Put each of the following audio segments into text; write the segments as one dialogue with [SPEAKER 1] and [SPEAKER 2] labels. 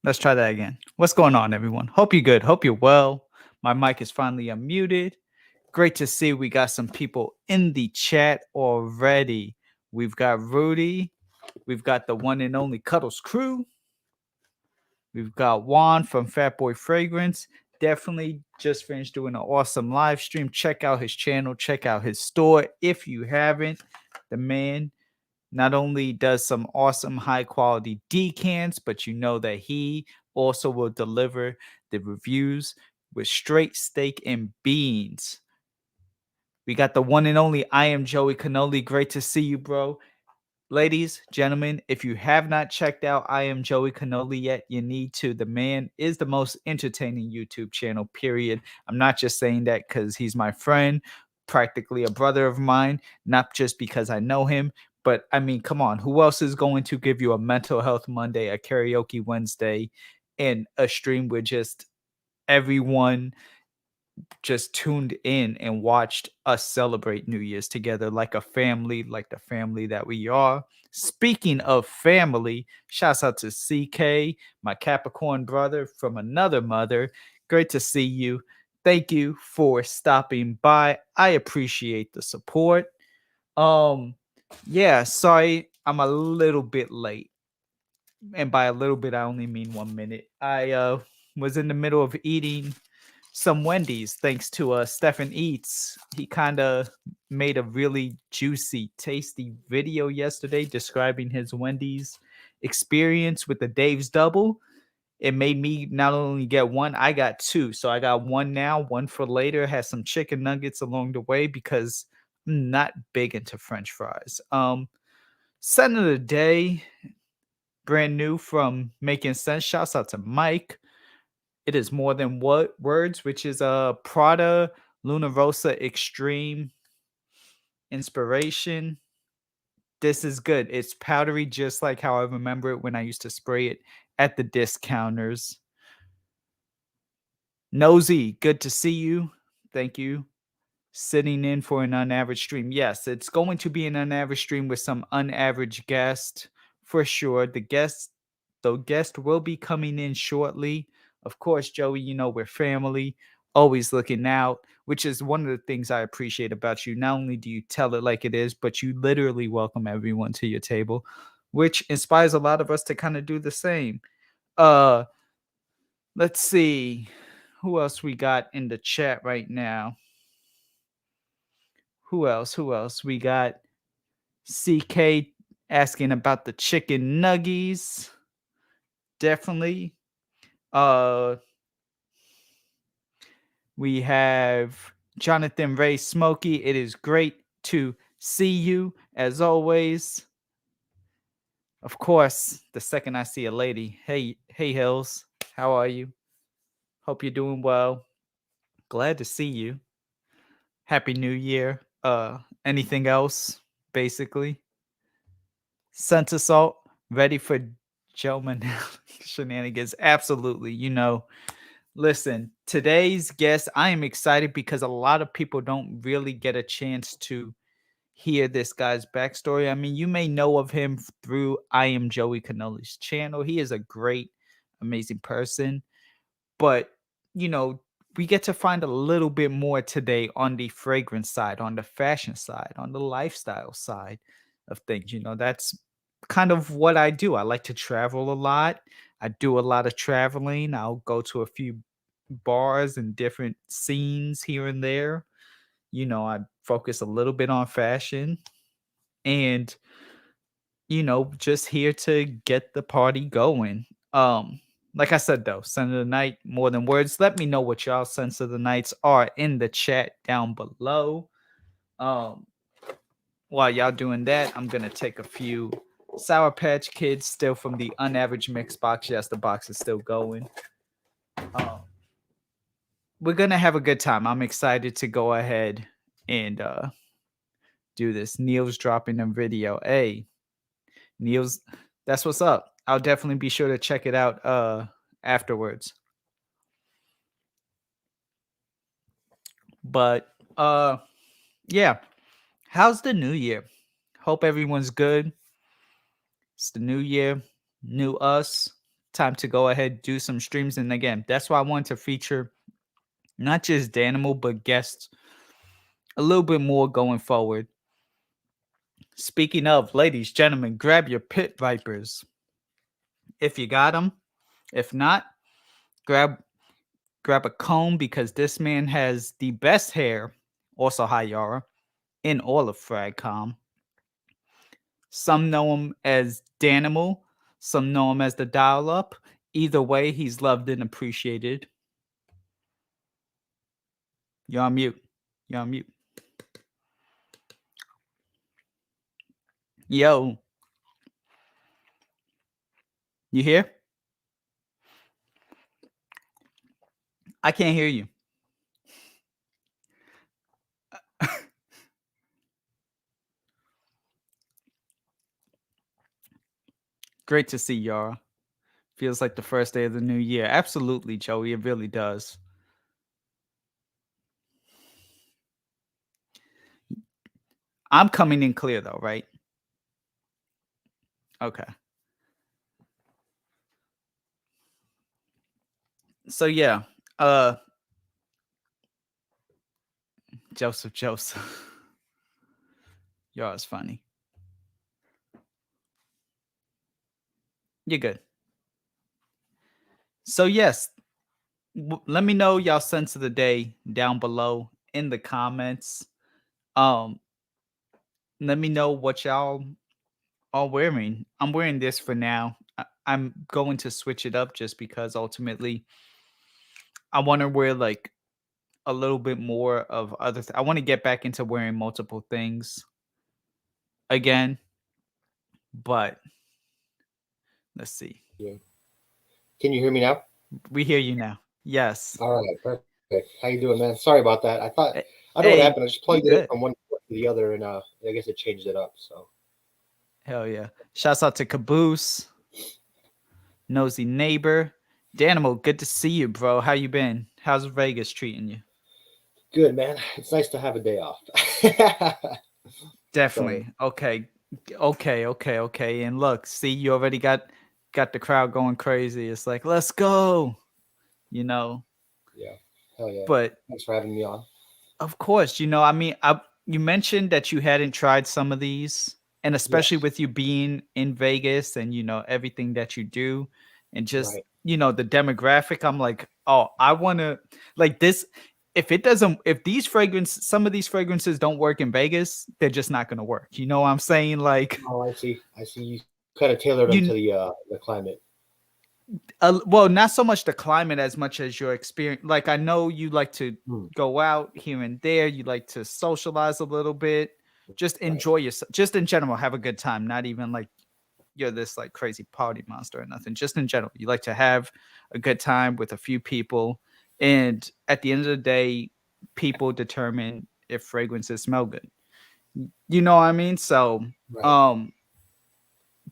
[SPEAKER 1] Let's try that again. What's going on, everyone? Hope you're good. Hope you're well. My mic is finally unmuted. Great to see we got some people in the chat already. We've got Rudy. We've got the one and only Cuddles crew. We've got Juan from Fatboy Fragrance. Definitely just finished doing an awesome live stream. Check out his channel. Check out his store if you haven't. The man not only does some awesome high quality decants, but you know that he also will deliver the reviews with straight steak and beans. We got the one and only I am Joey Cannoli. Great to see you, bro. Ladies, gentlemen, if you have not checked out I am Joey Cannoli yet, you need to. The man is the most entertaining YouTube channel, period. I'm not just saying that because he's my friend, practically a brother of mine, not just because I know him. But I mean, come on, who else is going to give you a mental health Monday, a karaoke Wednesday, and a stream with just everyone just tuned in and watched us celebrate New Year's together like a family, like the family that we are. Speaking of family, shouts out to CK, my Capricorn brother from another mother. Great to see you. Thank you for stopping by. I appreciate the support. Yeah, sorry, I'm a little bit late. And by a little bit, I only mean 1 minute. I was in the middle of eating some Wendy's thanks to Stefan Eats. He kind of made a really juicy, tasty video yesterday describing his Wendy's experience with the Dave's Double. It made me not only get one, I got two. So I got one now, one for later. Has some chicken nuggets along the way because I'm not big into French fries. Scent of the day, brand new from Making Sense. Shouts out to Mike. It is more than what words, which is a Prada Luna Rosa Extreme Inspiration. This is good. It's powdery, just like how I remember it when I used to spray it at the discounters. Nosy, good to see you. Thank you. Sitting in for an unaverage stream. Yes, it's going to be an unaverage stream with some unaverage guest for sure. The guest will be coming in shortly. Of course, Joey, you know we're family, always looking out, which is one of the things I appreciate about you. Not only do you tell it like it is, but you literally welcome everyone to your table, which inspires a lot of us to kind of do the same. Uh let's see who else we got in the chat right now. Who else? Who else? We got CK asking about the chicken nuggies. Definitely. Uh we have Jonathan Ray Smokey. It is great to see you as always. Of course, the second I see a lady, hey Hills, how are you? Hope you're doing well. Glad to see you. Happy New Year. Anything else basically? Sense Assault, ready for Joe Manel shenanigans. Absolutely. Listen, today's guest, I am excited because a lot of people don't really get a chance to hear this guy's backstory. I mean, you may know of him through I Am Joey Cannoli's channel. He is a great, amazing person. But, you know, we get to find a little bit more today on the fragrance side, on the fashion side, on the lifestyle side of things. That's kind of what I do. I like to travel a lot. I do a lot of traveling. I'll go to a few bars and different scenes here and there. I focus a little bit on fashion and, just here to get the party going. Like I said, though, scent of the night, more than words. Let me know what y'all scents of the nights are in the chat down below. While y'all doing that, I'm gonna take a few Sour Patch Kids still from the unaverage mix box. Yes, the box is still going. We're gonna have a good time. I'm excited to go ahead and do this. Neil's dropping a video. Hey, Neil's, that's what's up. I'll definitely be sure to check it out afterwards. But yeah. How's the new year? Hope everyone's good. It's the new year, new us. time to go ahead, do some streams. And again, that's why I wanted to feature not just Danimal, but guests a little bit more going forward. Speaking of, ladies, gentlemen, grab your pit vipers if you got them. If not, grab a comb because this man has the best hair. Also, hi Yara, in all of Fragcom. Some know him as Danimal, some know him as the Dial Up. Either way, he's loved and appreciated. You're on mute. You're on mute. Yo, you here? I can't hear you. Great to see Yara. Feels like the first day of the new year. Absolutely, Joey. It really does. I'm coming in clear though, right? Okay. So yeah, Joseph. Yara's funny. You're good. So yes, let me know y'all sense of the day down below in the comments. Let me know what y'all are wearing. I'm wearing this for now. I'm going to switch it up just because ultimately I want to wear like a little bit more of other. I want to get back into wearing multiple things again, but let's see.
[SPEAKER 2] Yeah. Can you hear me now?
[SPEAKER 1] We hear you now. Yes.
[SPEAKER 2] All right, perfect. How you doing, man? Sorry about that. I don't know what
[SPEAKER 1] Hey,
[SPEAKER 2] happened. I just
[SPEAKER 1] you
[SPEAKER 2] plugged it in
[SPEAKER 1] good?
[SPEAKER 2] from one port to the other, and I guess it changed it up. So
[SPEAKER 1] Hell yeah! Shouts out to Caboose, Nosy Neighbor, Danimal. Good to see you, bro. How you been? How's Vegas treating you?
[SPEAKER 2] good, man. It's nice to have a day off. So
[SPEAKER 1] Definitely. Okay. And look, see, you already got the crowd going crazy. It's like, let's go, you know.
[SPEAKER 2] yeah, hell yeah.
[SPEAKER 1] But
[SPEAKER 2] Thanks for having me on.
[SPEAKER 1] of course, I mean, you mentioned that you hadn't tried some of these, and especially
[SPEAKER 2] Yes,
[SPEAKER 1] with you being in Vegas and everything that you do, and just
[SPEAKER 2] right.
[SPEAKER 1] the demographic. I'm like, oh, I want to like this. If these some of these fragrances don't work in Vegas, they're just not going to work. You know what I'm saying? Like,
[SPEAKER 2] Oh, I see. I see. You kind of tailored them to
[SPEAKER 1] you
[SPEAKER 2] the climate.
[SPEAKER 1] well, not so much the climate as much as your experience. Like, I know you like to
[SPEAKER 2] Hmm.
[SPEAKER 1] go out here and there, you like to socialize a little bit, just
[SPEAKER 2] Right.
[SPEAKER 1] enjoy yourself, just in general, have a good time. Not even like you're this like crazy party monster or nothing. Just in general, you like to have a good time with a few people, and at the end of the day, people determine if fragrances smell good. You know what I mean? So
[SPEAKER 2] Right.
[SPEAKER 1] um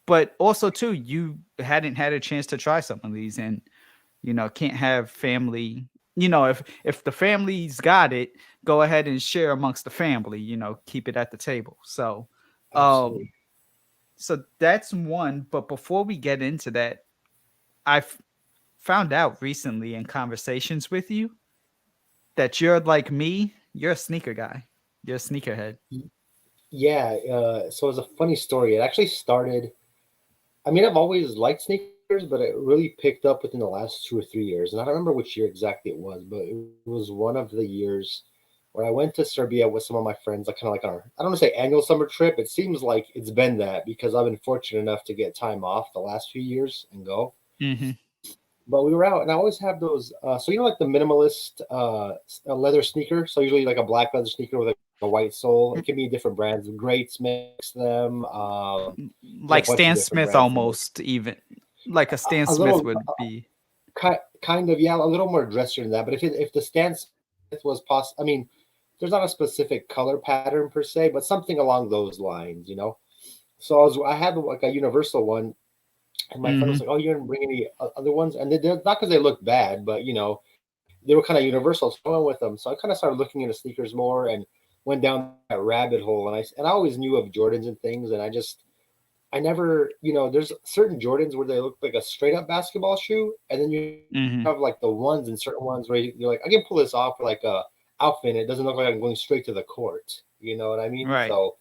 [SPEAKER 1] but also too, you hadn't had a chance to try some of these, and can't have family. If the family's got it, go ahead and share amongst the family. Keep it at the table. So
[SPEAKER 2] Absolutely.
[SPEAKER 1] um so that's one. But before we get into that, I've found out recently in conversations with you that you're like me. You're a sneaker guy. You're a sneakerhead.
[SPEAKER 2] Yeah. So it was a funny story. It actually started. I mean, I've always liked sneakers, but it really picked up within the last 2 or 3 years. And I don't remember which year exactly it was, but it was one of the years where I went to Serbia with some of my friends, like kind of like our, I don't want to say annual summer trip. It seems like it's been that because I've been fortunate enough to get time off the last few years and go.
[SPEAKER 1] Mm-hmm.
[SPEAKER 2] But we were out, and I always have those. So like the minimalist a leather sneaker. So usually like a black leather sneaker with like a white sole. It can be different brands. Greats makes them. There's a bunch
[SPEAKER 1] Like
[SPEAKER 2] of
[SPEAKER 1] Stan
[SPEAKER 2] different brands
[SPEAKER 1] Smith,
[SPEAKER 2] that make
[SPEAKER 1] almost even like a Stan
[SPEAKER 2] a little
[SPEAKER 1] Smith would be.
[SPEAKER 2] kind of, yeah, a little more dressier than that. But if the Stan Smith was possible, I mean, there's not a specific color pattern per se, but something along those lines. So I had like a universal one, and my friend was
[SPEAKER 1] Mm-hmm.
[SPEAKER 2] like, "Oh, you didn't bring any other ones?" And they're not because they look bad, but they were kind of universal. So I went with them. So I kind of started looking into sneakers more and went down that rabbit hole. And I always knew of Jordans and things, and I just I never, there's certain Jordans where they look like a straight up basketball shoe, and then you
[SPEAKER 1] Hmm.
[SPEAKER 2] have like the ones and certain ones where you're like, I can pull this off for like a outfit. It doesn't look like I'm going straight to the court. You know what I mean?
[SPEAKER 1] Right.
[SPEAKER 2] So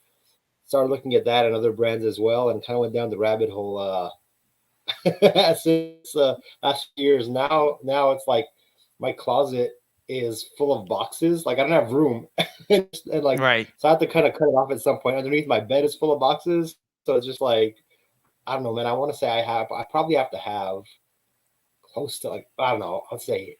[SPEAKER 2] started looking at that and other brands as well, and kind of went down the rabbit hole since last few years. Now it's like my closet is full of boxes. Like I don't have room, and like
[SPEAKER 1] Right.
[SPEAKER 2] so I have to kind of cut it off at some point. Underneath my bed is full of boxes, so it's just like I don't know, man. I want to say I probably have to have close to like I don't know. I'd say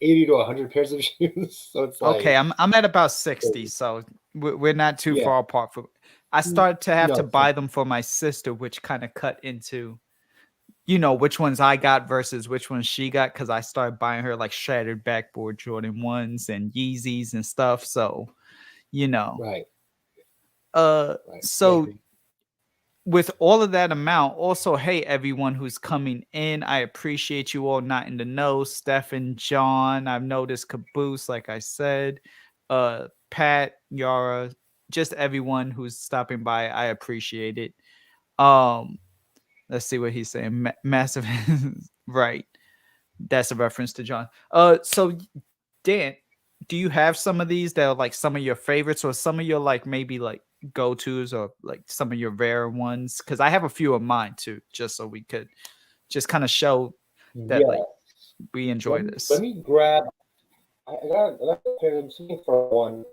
[SPEAKER 2] 80 to 100 pairs of shoes. So it's
[SPEAKER 1] Okay,
[SPEAKER 2] like
[SPEAKER 1] I'm at about 60, so we're not too
[SPEAKER 2] yeah,
[SPEAKER 1] far apart from. I started to have to
[SPEAKER 2] no,
[SPEAKER 1] buy them for my sister, which kind of cut into, which ones I got versus which ones she got, because I started buying her like shattered backboard Jordan 1s and Yeezys and stuff. So, you know.
[SPEAKER 2] right,
[SPEAKER 1] Uh
[SPEAKER 2] right, yeah,
[SPEAKER 1] so with all of that amount, also, hey, everyone who's coming in, I appreciate you all not in the know. Stefan, John, I've noticed Caboose, like I said, Pat, Yara, just everyone who's stopping by. I appreciate it. Um, let's see what he's saying. Massive, right? That's a reference to John. So Dan, do you have some of these that are like some of your favorites, or some of your like maybe like go-tos, or like some of your rare ones? Because I have a few of mine too, just so we could just kind of show that
[SPEAKER 2] yeah.
[SPEAKER 1] like we enjoy
[SPEAKER 2] Let
[SPEAKER 1] this.
[SPEAKER 2] me grab. I got a pair. I'm looking for one.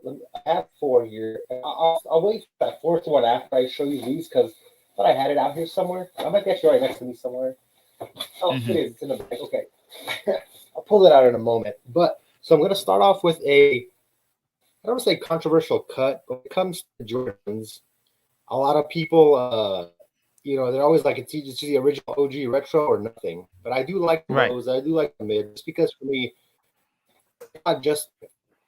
[SPEAKER 2] I have four here. I'll wait for that fourth one after I show you these because I thought I had it out here somewhere. I might get you right next to me somewhere. Oh, it
[SPEAKER 1] Hmm.
[SPEAKER 2] is. It's in the bag. Okay. I'll pull it out in a moment. But so I'm going to start off with I don't want to say controversial cut, but when it comes to Jordans, a lot of people, they're always like it's just the original OG retro or nothing. But I do like the
[SPEAKER 1] Right,
[SPEAKER 2] lows. I do like the mid, just because for me, not just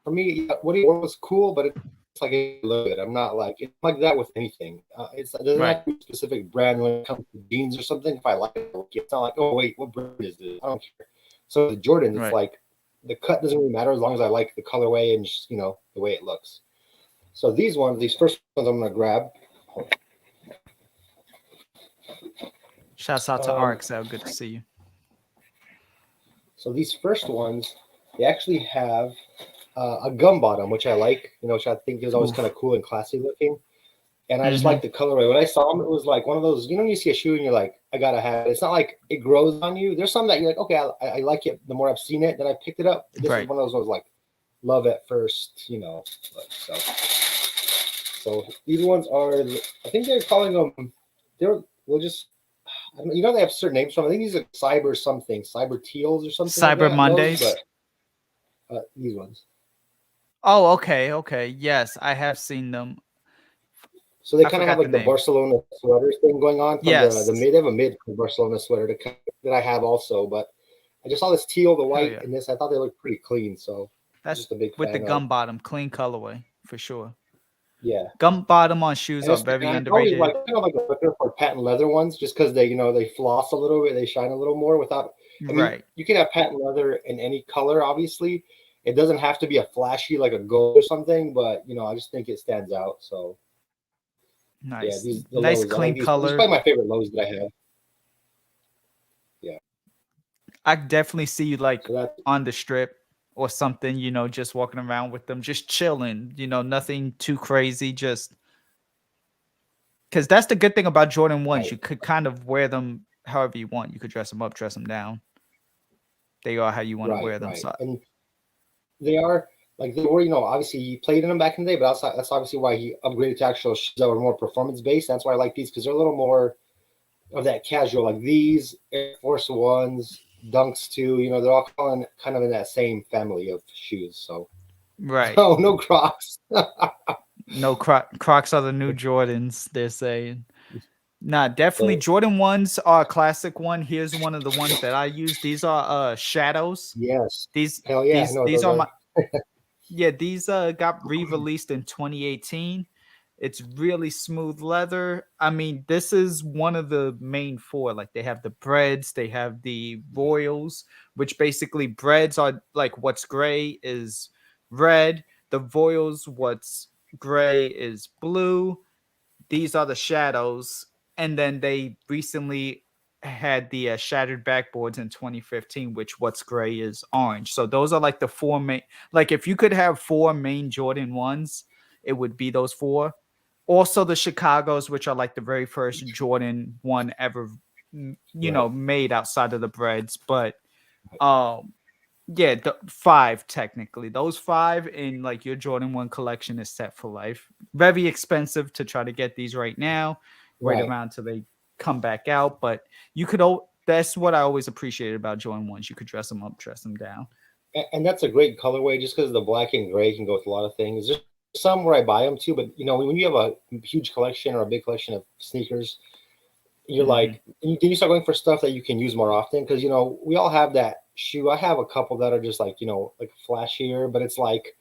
[SPEAKER 2] for me, yeah, what he wore was cool, but it's like a little bit. I'm not like it's like that with anything. It doesn't
[SPEAKER 1] right,
[SPEAKER 2] have to be a specific brand when it comes to jeans or something. If I like it, it's not like oh wait, what brand is this? I don't care. So the Jordans, it's
[SPEAKER 1] right.
[SPEAKER 2] like the cut doesn't really matter as long as I like the colorway and just the way it looks. So these first ones I'm gonna grab.
[SPEAKER 1] Shouts out to
[SPEAKER 2] Um,
[SPEAKER 1] RXL. Good to see you.
[SPEAKER 2] so these first ones, they actually have a gum bottom, which I like. Which I think is always kind
[SPEAKER 1] Oof.
[SPEAKER 2] of cool and classy looking. And I just
[SPEAKER 1] Hmm.
[SPEAKER 2] like the colorway. When I saw them, it was like one of those, you see a shoe and you're like, I gotta have it. It's not like it grows on you. There's some that you're like, okay, I like it. The more I've seen it, then I picked it up. This is
[SPEAKER 1] Right.
[SPEAKER 2] one of those ones like love at first. So these ones are, I think they're calling them. We'll just, they have certain names from. I think these are cyber something, cyber teals or something like
[SPEAKER 1] Cyber
[SPEAKER 2] that. Those,
[SPEAKER 1] Mondays.
[SPEAKER 2] but these ones.
[SPEAKER 1] Oh, okay, okay. Yes, I have seen them.
[SPEAKER 2] So they
[SPEAKER 1] I
[SPEAKER 2] kind of have
[SPEAKER 1] forgot the
[SPEAKER 2] like the
[SPEAKER 1] name.
[SPEAKER 2] Barcelona sweaters thing going on from the
[SPEAKER 1] Yes.
[SPEAKER 2] mid. They have a mid Barcelona sweater that I have also, but I just saw this teal, the
[SPEAKER 1] Hell
[SPEAKER 2] white,
[SPEAKER 1] yeah.
[SPEAKER 2] and this. I thought they looked pretty clean, so I'm
[SPEAKER 1] That's
[SPEAKER 2] just a big
[SPEAKER 1] with the
[SPEAKER 2] fan of.
[SPEAKER 1] gum bottom, clean colorway for sure.
[SPEAKER 2] Yeah,
[SPEAKER 1] Gum bottom on shoes are
[SPEAKER 2] and
[SPEAKER 1] very
[SPEAKER 2] I always
[SPEAKER 1] underrated.
[SPEAKER 2] like kind of like a sucker for patent leather ones, just because they floss a little bit, they shine a little more without. I mean,
[SPEAKER 1] Right.
[SPEAKER 2] you can have patent leather in any color, obviously. It doesn't have to be a flashy like a gold or something, but I just think it stands out. So yeah,
[SPEAKER 1] Nice.
[SPEAKER 2] the
[SPEAKER 1] Nice
[SPEAKER 2] lows. I like
[SPEAKER 1] clean
[SPEAKER 2] these. These are
[SPEAKER 1] color.
[SPEAKER 2] probably my favorite lows that I have. Yeah.
[SPEAKER 1] I definitely see you like
[SPEAKER 2] So that's
[SPEAKER 1] on the strip or something, just walking around with them, just chilling, nothing too crazy, just because that's the good thing about Jordan 1s.
[SPEAKER 2] right.
[SPEAKER 1] You could kind of wear them however you want. You could dress them up, dress them down. They are how you want to
[SPEAKER 2] Right,
[SPEAKER 1] wear them.
[SPEAKER 2] right.
[SPEAKER 1] So,
[SPEAKER 2] And they are like they were, obviously he played in them back in the day, but that's obviously why he upgraded to actual shoes that were more performance based. That's why I like these because they're a little more of that casual. Like these Air Force Ones, Dunks too. They're all kind of in that same family of shoes. So
[SPEAKER 1] right.
[SPEAKER 2] oh, no Crocs.
[SPEAKER 1] No Crocs are the new Jordans, they're saying. Nah, definitely
[SPEAKER 2] So,
[SPEAKER 1] Jordan 1s are a classic one. Here's one of the ones that I use. These are shadows.
[SPEAKER 2] yes,
[SPEAKER 1] These
[SPEAKER 2] hell yeah,
[SPEAKER 1] these
[SPEAKER 2] no,
[SPEAKER 1] these
[SPEAKER 2] those
[SPEAKER 1] are
[SPEAKER 2] are
[SPEAKER 1] my yeah, these got re-released in 2018. It's really smooth leather. I mean, this is one of the main four. Like they have the breads, they have the royals, which basically breads are like what's gray is red. The royals, what's gray is blue. These are the shadows. and then they recently had the shattered backboards in 2015, which what's gray is orange. So those are like the four main. Like if you could have four main Jordan ones, it would be those four. Also the Chicago's, which are like the very first Jordan one ever,
[SPEAKER 2] Right.
[SPEAKER 1] made outside of the breads. But um, yeah, the five technically. Those five in like your Jordan 1 collection is set for life. Very expensive to try to get these right now. Wait
[SPEAKER 2] Right.
[SPEAKER 1] around till they come back out, but you could that's what I always appreciated about Jordan 1s. You could dress them up, dress them down.
[SPEAKER 2] And that's a great colorway just because the black and gray can go with a lot of things. There's some where I buy them too, but when you have a huge collection or a big collection of sneakers, you're
[SPEAKER 1] Mhm.
[SPEAKER 2] like, then you start going for stuff that you can use more often because we all have that shoe. I have a couple that are just like like flashier, but it's like,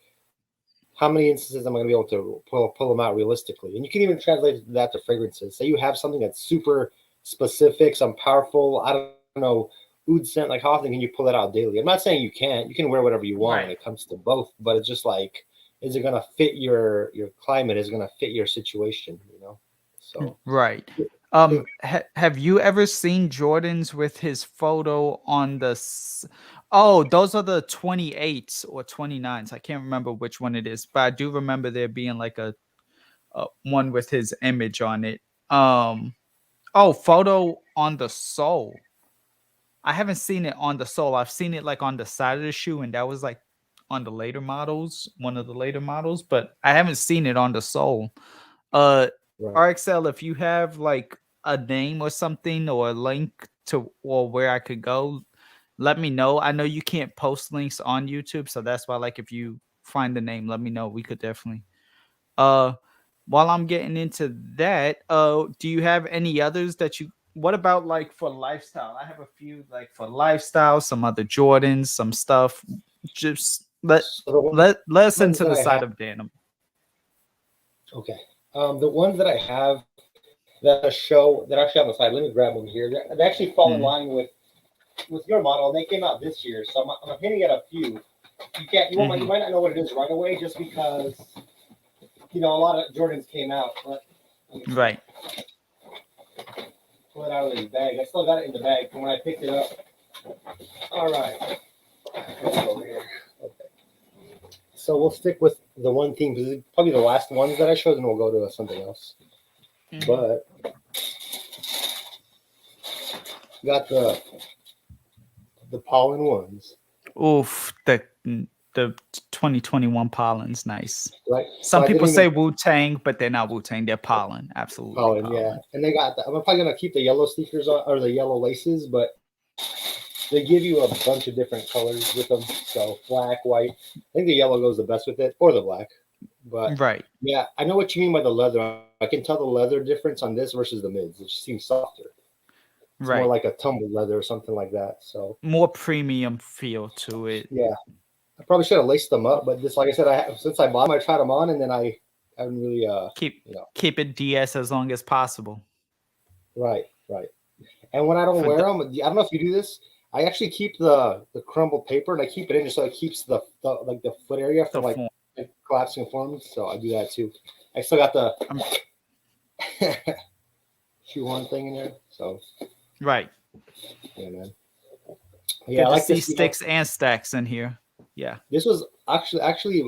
[SPEAKER 2] how many instances am I going to be able to pull them out realistically? And you can even translate that to fragrances. Say you have something that's super specific, some powerful, I don't know, oud scent. Like how often can you pull that out daily? I'm not saying you can't. You can wear whatever you want when
[SPEAKER 1] Right.
[SPEAKER 2] it comes to both, but it's just like, is it going to fit your climate? Is it going to fit your situation? So
[SPEAKER 1] Right.
[SPEAKER 2] I think
[SPEAKER 1] Have you ever seen Jordans with his photo on Oh, those are the 28s or 29s. I can't remember which one it is, but I do remember there being like a one with his image on it. Um, oh, photo on the sole. I haven't seen it on the sole. I've seen it like on the side of the shoe, and that was like on the later models, one of the later models, but I haven't seen it on the sole. Uh,
[SPEAKER 2] right.
[SPEAKER 1] RXL, if you have like a name or something or a link to or where I could go, let me know. I know you can't post links on YouTube, so that's why like if you find the name, let me know. We could definitely. Uh, while I'm getting into that, do you have any others that you? What about like for lifestyle? I have a few like for lifestyle, some other Jordans, some stuff. Just
[SPEAKER 2] So the
[SPEAKER 1] let us
[SPEAKER 2] ones
[SPEAKER 1] into
[SPEAKER 2] that
[SPEAKER 1] the
[SPEAKER 2] I have,
[SPEAKER 1] side of denim.
[SPEAKER 2] okay. The ones that I have that show that actually on the side. Let me grab them here. They actually fall in
[SPEAKER 1] Mm-hmm.
[SPEAKER 2] line with your model, and they came out this year. So I'm hinting at a few. You might not know what it is right away, just because a lot of Jordans came out. But let me see.
[SPEAKER 1] Right.
[SPEAKER 2] Pull it out of the bag. I still got it in the bag from when I picked it up. All right. Let's go here. Okay. So we'll stick with the one theme because it's probably the last ones that I showed, and we'll go to something else.
[SPEAKER 1] Mm-hmm.
[SPEAKER 2] But got the pollen ones,
[SPEAKER 1] Oof, the 2021 pollen's nice.
[SPEAKER 2] right? So
[SPEAKER 1] Some
[SPEAKER 2] I
[SPEAKER 1] people
[SPEAKER 2] didn't even
[SPEAKER 1] say Wu Tang, but they're not Wu Tang. They're pollen. Absolutely
[SPEAKER 2] pollen, yeah.
[SPEAKER 1] pollen.
[SPEAKER 2] And they got I'm probably gonna keep the yellow sneakers on or the yellow laces, but they give you a bunch of different colors with them. So black, white. I think the yellow goes the best with it, or the black. But
[SPEAKER 1] Right.
[SPEAKER 2] yeah, I know what you mean by the leather. I can tell the leather difference on this versus the mids. It just seems softer. It's more
[SPEAKER 1] Right.
[SPEAKER 2] like a tumbled leather or something like that. So
[SPEAKER 1] More premium feel to it.
[SPEAKER 2] yeah, I probably should have laced them up, but just like I said, since I bought them, I tried them on, and then I haven't really
[SPEAKER 1] Keep
[SPEAKER 2] you know,
[SPEAKER 1] keep it DS as long as possible.
[SPEAKER 2] right, right. And when I don't
[SPEAKER 1] For
[SPEAKER 2] wear
[SPEAKER 1] the
[SPEAKER 2] them, I don't know if you do this. I actually keep the crumbled paper and I keep it in just so it keeps the like the foot area
[SPEAKER 1] the
[SPEAKER 2] from
[SPEAKER 1] form.
[SPEAKER 2] like collapsing forms. So I do that too. I still got the
[SPEAKER 1] Um,
[SPEAKER 2] shoehorn thing in there. So
[SPEAKER 1] right.
[SPEAKER 2] yeah, man. Yeah,
[SPEAKER 1] Good
[SPEAKER 2] I
[SPEAKER 1] to
[SPEAKER 2] like
[SPEAKER 1] see
[SPEAKER 2] this.
[SPEAKER 1] sticks and stacks in here. Yeah.
[SPEAKER 2] This was actually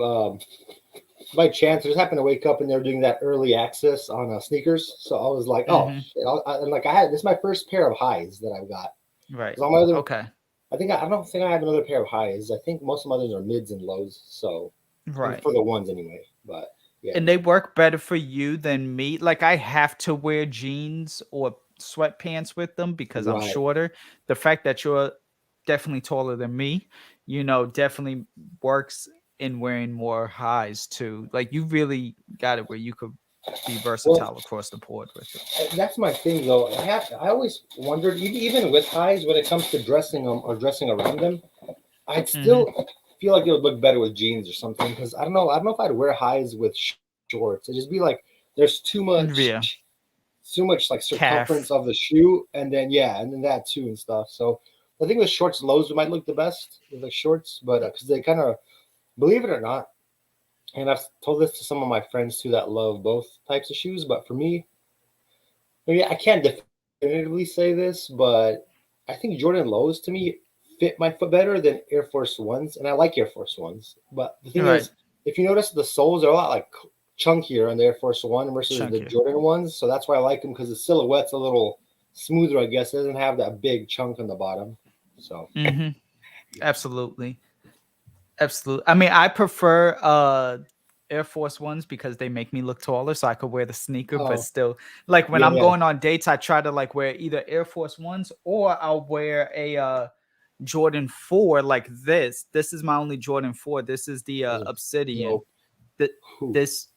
[SPEAKER 2] by chance. I just happened to wake up and they were doing that early access on sneakers. So I was like, oh
[SPEAKER 1] Mm-hmm.
[SPEAKER 2] shit! And like I had this is my first pair of highs that I've got.
[SPEAKER 1] Right.
[SPEAKER 2] 'Cause all my other
[SPEAKER 1] Okay.
[SPEAKER 2] I don't think I have another pair of highs. I think most of my others are mids and lows. So
[SPEAKER 1] Right.
[SPEAKER 2] for the ones anyway. But yeah,
[SPEAKER 1] And they work better for you than me. Like I have to wear jeans or sweatpants with them because I'm
[SPEAKER 2] right.
[SPEAKER 1] shorter. The fact that you're definitely taller than me, definitely works in wearing more highs too. Like you really got it where you could be
[SPEAKER 2] Well,
[SPEAKER 1] versatile across the board with it.
[SPEAKER 2] that's my thing though. I always wondered, even with highs, when it comes to dressing them or dressing around them, I'd
[SPEAKER 1] Mm-hmm.
[SPEAKER 2] still feel like it would look better with jeans or something. Because I don't know. I don't know if I'd wear highs with shorts. It'd just be like there's
[SPEAKER 1] Yeah.
[SPEAKER 2] too much like circumference
[SPEAKER 1] Calf.
[SPEAKER 2] of the shoe, and then yeah, and then that too and stuff. So I think with shorts, lows might look the best with the shorts, but because they kind of believe it or not, and I've told this to some of my friends too that love both types of shoes, but for me, Maybe I can't definitively say this, but I think Jordan lows to me fit my foot better than Air Force Ones, and I like Air Force Ones. But the thing
[SPEAKER 1] Right.
[SPEAKER 2] is, if you notice, the soles are a lot like chunkier on the Air Force One versus the
[SPEAKER 1] Chunky.
[SPEAKER 2] Jordan ones, so that's why I like them because the silhouette's a little smoother. I guess it doesn't have that big chunk on the bottom. So
[SPEAKER 1] Mm-hmm.
[SPEAKER 2] yeah.
[SPEAKER 1] Absolutely. Absolutely. I mean, I prefer Air Force Ones because they make me look taller, so I could wear the sneaker. But
[SPEAKER 2] Oh
[SPEAKER 1] still, like when
[SPEAKER 2] yeah,
[SPEAKER 1] I'm
[SPEAKER 2] yeah.
[SPEAKER 1] going on dates, I try to like wear either Air Force Ones or I'll wear a Jordan 4 like this. This is my only Jordan 4. This is the
[SPEAKER 2] Those are
[SPEAKER 1] Obsidian.
[SPEAKER 2] dope.
[SPEAKER 1] Th-
[SPEAKER 2] Whew.
[SPEAKER 1] this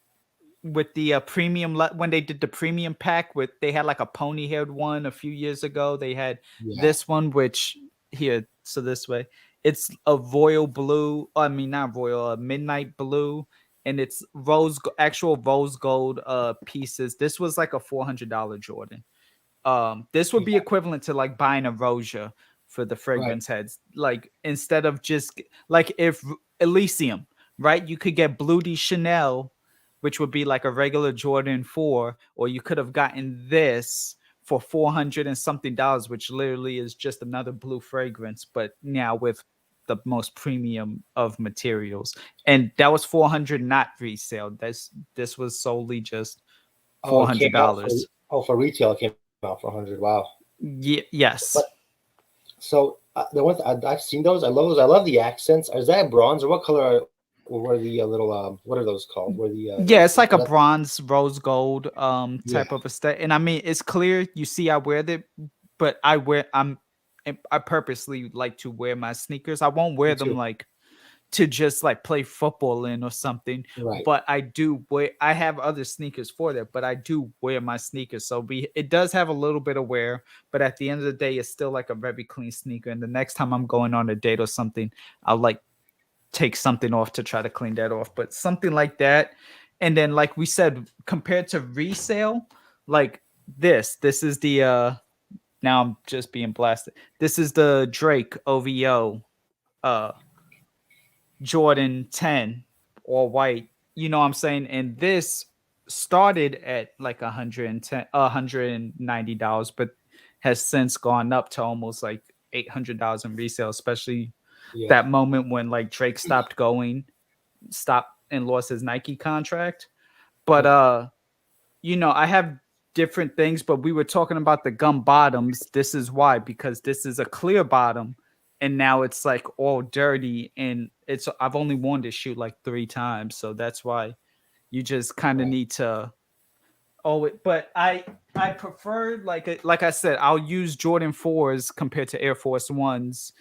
[SPEAKER 1] with the premium when they did the premium pack with they had like a pony haired one a few years ago. They had
[SPEAKER 2] Yeah.
[SPEAKER 1] this one which here so this way it's a royal blue, I mean not royal, a midnight blue, and it's actual rose gold pieces. This was like a $400 Jordan. This would
[SPEAKER 2] Yeah.
[SPEAKER 1] be equivalent to like buying a Roja for the
[SPEAKER 2] Right.
[SPEAKER 1] fragrance heads. Like instead of just like if Elysium, right? You could get Blue de Chanel, which would be like a regular Jordan 4, or you could have gotten this for 400 and something dollars, which literally is just another blue fragrance, but now with the most premium of materials. And that was 400 not resale. This was solely just
[SPEAKER 2] Oh, it came out for
[SPEAKER 1] $400.
[SPEAKER 2] for retail. It came out for 100. Wow.
[SPEAKER 1] Yes.
[SPEAKER 2] But so the ones I've seen those, I love those. I love the accents. Is that bronze or what color were the little what are those called? Where the
[SPEAKER 1] Yeah, it's like a
[SPEAKER 2] that,
[SPEAKER 1] bronze rose gold
[SPEAKER 2] yeah,
[SPEAKER 1] type of a set. And I mean it's clear you see I wear it, but I purposely like to wear my sneakers. I won't
[SPEAKER 2] me
[SPEAKER 1] wear them
[SPEAKER 2] too.
[SPEAKER 1] like to just like play football in or something,
[SPEAKER 2] Right.
[SPEAKER 1] but I have other sneakers for that, but I do wear my sneakers. So it does have a little bit of wear, but at the end of the day it's still like a very clean sneaker. And the next time I'm going on a date or something, I'll like take something off to try to clean that off, but something like that. And then, like we said, compared to resale, like this is the now I'm just being blasted. This is the Drake OVO uh Jordan 10 or white. You know what I'm saying? And this started at like 110 $190, but has since gone up to almost like $800 in resale, especially
[SPEAKER 2] Yeah.
[SPEAKER 1] that moment when like Drake stopped and lost his Nike contract. But
[SPEAKER 2] Yep.
[SPEAKER 1] I have different things, but we were talking about the gum bottoms. This is why, because this is a clear bottom and now it's like all dirty, and I've only worn this shoe like 3 times, so that's why you just kind of
[SPEAKER 2] Right.
[SPEAKER 1] need to. Oh, but I prefer like I said, I'll use Jordan 4s compared to Air Force Ones,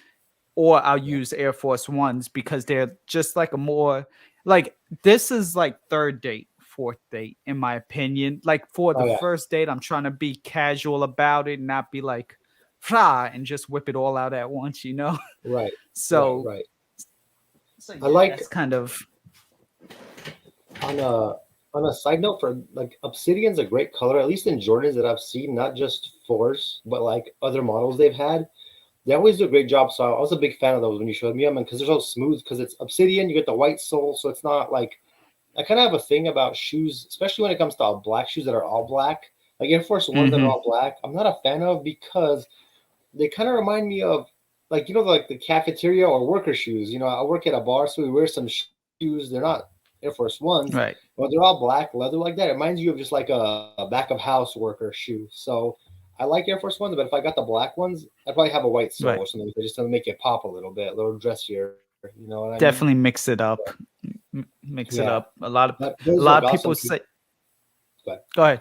[SPEAKER 1] or I'll
[SPEAKER 2] Yeah.
[SPEAKER 1] use Air Force Ones because they're just like a more like this is like third date, fourth date, in my opinion. Like for
[SPEAKER 2] Oh
[SPEAKER 1] the
[SPEAKER 2] yeah.
[SPEAKER 1] first date, I'm trying to be casual about it, not be like, "Fra," and just whip it all out at once, you know?
[SPEAKER 2] Right. Right.
[SPEAKER 1] So,
[SPEAKER 2] Right.
[SPEAKER 1] so
[SPEAKER 2] I
[SPEAKER 1] yeah,
[SPEAKER 2] like
[SPEAKER 1] that's kind of
[SPEAKER 2] on a side note for like Obsidian's a great color, at least in Jordans that I've seen, not just fours, but like other models they've had. They always do a great job. So I was a big fan of those when you showed me them, and because they're so smooth, because it's Obsidian, you get the white sole, so it's not like I kind of have a thing about shoes, especially when it comes to all black shoes that are all black. Like Air Force Ones that are
[SPEAKER 1] hmm
[SPEAKER 2] all black, I'm not a fan of because they kind of remind me of like like the cafeteria or worker shoes. I work at a bar, so we wear some shoes. They're not Air Force Ones,
[SPEAKER 1] right,
[SPEAKER 2] but they're all black leather like that. It reminds you of just like a back of house worker shoe. So I like Air Force Ones, but if I got the black ones, I'd probably have a white sole
[SPEAKER 1] right.
[SPEAKER 2] or something just to make it pop a little bit, a little dressier. You know what I mean?
[SPEAKER 1] Definitely mix it up. Mix it
[SPEAKER 2] Yeah,
[SPEAKER 1] up. A lot of
[SPEAKER 2] but
[SPEAKER 1] a
[SPEAKER 2] those
[SPEAKER 1] lot
[SPEAKER 2] look
[SPEAKER 1] of people
[SPEAKER 2] awesome too.
[SPEAKER 1] say,
[SPEAKER 2] But
[SPEAKER 1] "Go ahead."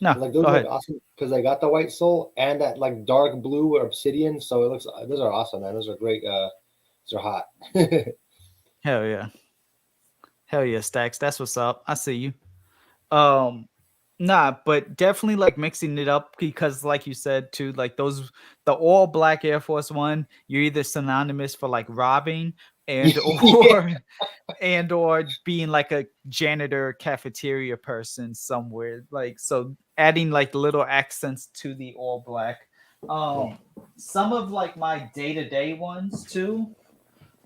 [SPEAKER 1] No,
[SPEAKER 2] like
[SPEAKER 1] go
[SPEAKER 2] those look
[SPEAKER 1] ahead.
[SPEAKER 2] awesome because they got the white sole and that like dark blue or obsidian. So it looks those are awesome, man. Those are great. Those are hot.
[SPEAKER 1] Hell yeah. Hell yeah, Stacks. That's what's up. I see you. Um, nah, but definitely like mixing it up because, like you said too, like the all black Air Force One, you're either synonymous for like robbing and
[SPEAKER 2] Yeah.
[SPEAKER 1] or being like a janitor cafeteria person somewhere. Like so, adding like little accents to the all black. Some of like my day to day ones too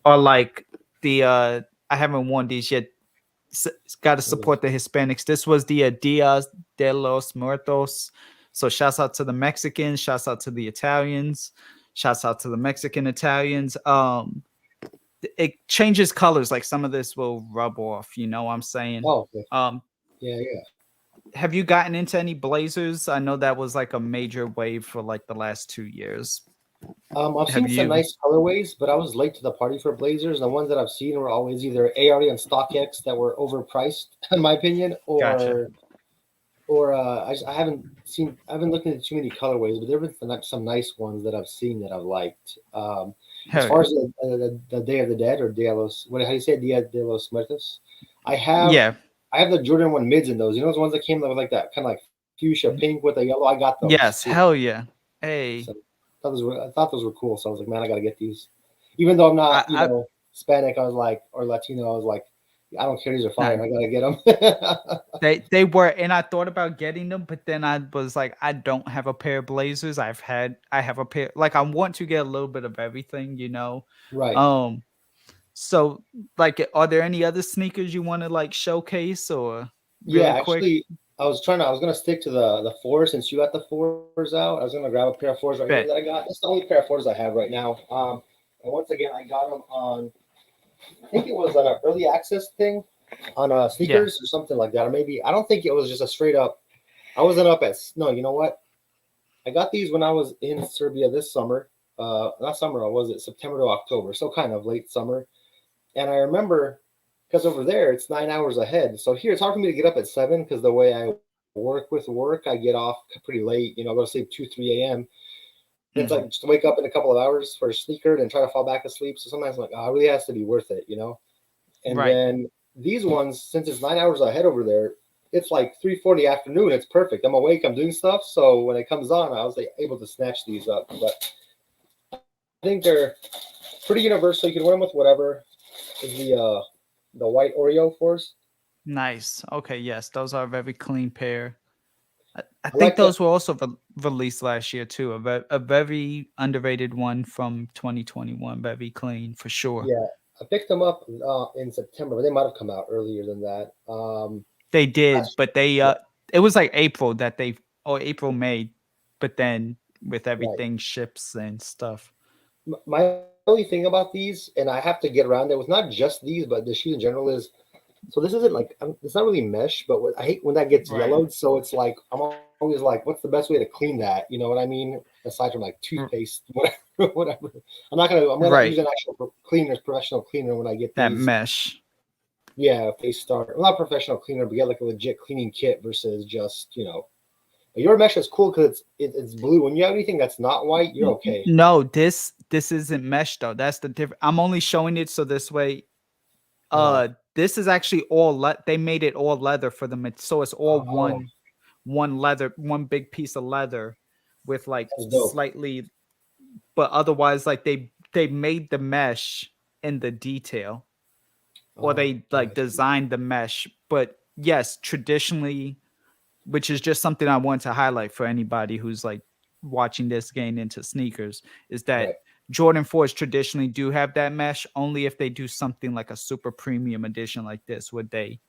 [SPEAKER 1] are like the I haven't worn these yet. Got to support the Hispanics. This was the Dias de los Muertos So shouts out to the Mexicans, shouts out to the Italians, shouts out to the Mexican Italians. It changes colors. Like some of this will rub off. You know what I'm saying?
[SPEAKER 2] Oh, okay.
[SPEAKER 1] Um,
[SPEAKER 2] Yeah.
[SPEAKER 1] have you gotten into any blazers? I know that was like a major wave for like the last 2 years.
[SPEAKER 2] I've
[SPEAKER 1] Have
[SPEAKER 2] seen some
[SPEAKER 1] you?
[SPEAKER 2] nice colorways, but I was late to the party for blazers. The ones that I've seen were always either ARE and StockX that were overpriced, in my opinion,
[SPEAKER 1] Gotcha.
[SPEAKER 2] I haven't looked into too many colorways, but there have been some nice ones that I've seen that I've liked. As
[SPEAKER 1] Hell
[SPEAKER 2] far
[SPEAKER 1] yeah.
[SPEAKER 2] as the Day of the Dead or Dia los, how do you say it? Dia de los Muertos? I have
[SPEAKER 1] Yeah.
[SPEAKER 2] I have the Jordan 1 mids in those. You know those ones that came with like that kind of like fuchsia pink with a yellow. I got those
[SPEAKER 1] Yes.
[SPEAKER 2] too.
[SPEAKER 1] Hell yeah. Hey.
[SPEAKER 2] So I thought those were cool. So I was like, man, I gotta get these. Even though I'm not,
[SPEAKER 1] I
[SPEAKER 2] Hispanic, I was like, or Latino, I was like, I don't care. These are
[SPEAKER 1] nah,
[SPEAKER 2] fire. I gotta get them.
[SPEAKER 1] they were, and I thought about getting them, but then I was like, I don't have a pair of blazers. I have a pair. Like I want to get a little bit of everything, you know.
[SPEAKER 2] Right.
[SPEAKER 1] Um. So, like, are there any other sneakers you want to like showcase or
[SPEAKER 2] Yeah,
[SPEAKER 1] really quick?
[SPEAKER 2] actually, I was gonna stick to the fours since you got the fours out. I was gonna grab a pair of fours right here that
[SPEAKER 1] Bet.
[SPEAKER 2] I got. That's the only pair of fours I have right now. And once again, I got them on. I think it was on an early access thing on
[SPEAKER 1] Yeah.
[SPEAKER 2] sneakers or something like that, or maybe I don't think it was just a straight up. I wasn't up at no. You know what? I got these when I was in Serbia this summer. Not summer, or was it September to October? So kind of late summer. And I remember because over there it's 9 hours ahead. So here it's hard for me to get up at 7 because the way I work, I get off pretty late. Go to sleep 2, 3 a.m. And it's like
[SPEAKER 1] Hmm.
[SPEAKER 2] just to wake up in a couple of hours for a sneaker and try to fall back asleep. So sometimes I'm like, oh, it really has to be worth it. And
[SPEAKER 1] Right.
[SPEAKER 2] then these ones, since it's 9 hours ahead over there, it's like 3, 4 in the afternoon. It's perfect. I'm awake. I'm doing stuff. So when it comes on, I was like, able to snatch these up. But I think they're pretty universal. You can wear them with whatever. Is the white Oreo fours?
[SPEAKER 1] Nice. Okay. Yes, those are a very clean pair. I
[SPEAKER 2] I
[SPEAKER 1] think
[SPEAKER 2] like that.
[SPEAKER 1] those were also released last year too. A very underrated one from 2021. Very clean for sure.
[SPEAKER 2] Yeah, I picked them up in September, but they might have come out earlier than that.
[SPEAKER 1] They did,
[SPEAKER 2] Last
[SPEAKER 1] but they
[SPEAKER 2] year.
[SPEAKER 1] it was like April that they or April May, but then with
[SPEAKER 2] Yeah, right.
[SPEAKER 1] everything ships and stuff.
[SPEAKER 2] My only thing about these, and I have to get around it with not just these, but the shoes in general is so this isn't like it's not really mesh, but I hate when that gets
[SPEAKER 1] Right.
[SPEAKER 2] yellowed. So it's like I'm always like, what's the best way to clean that? You know what I mean? Aside from like
[SPEAKER 1] R-
[SPEAKER 2] toothpaste, whatever, whatever. I'm gonna use
[SPEAKER 1] Right.
[SPEAKER 2] an actual professional cleaner when I get
[SPEAKER 1] That
[SPEAKER 2] these.
[SPEAKER 1] mesh.
[SPEAKER 2] Yeah, if they start, well, not professional cleaner, but get like a legit cleaning kit versus just But your mesh is cool because it's blue. When you have anything that's not white, you're okay.
[SPEAKER 1] No, this isn't mesh though. That's the difference. I'm only showing it so this way.
[SPEAKER 2] Uh,
[SPEAKER 1] This is actually all they made it all leather for them. So it's all
[SPEAKER 2] oh,
[SPEAKER 1] one leather, one big piece of leather with like
[SPEAKER 2] that's dope.
[SPEAKER 1] slightly, but otherwise like they made the mesh in the detail, or they like
[SPEAKER 2] I see.
[SPEAKER 1] designed the mesh. But yes, traditionally, which is just something I want to highlight for anybody who's like watching this getting into sneakers, is that
[SPEAKER 2] Right,
[SPEAKER 1] Jordan 4s traditionally do have that mesh only if they do something like a super premium edition like this, would they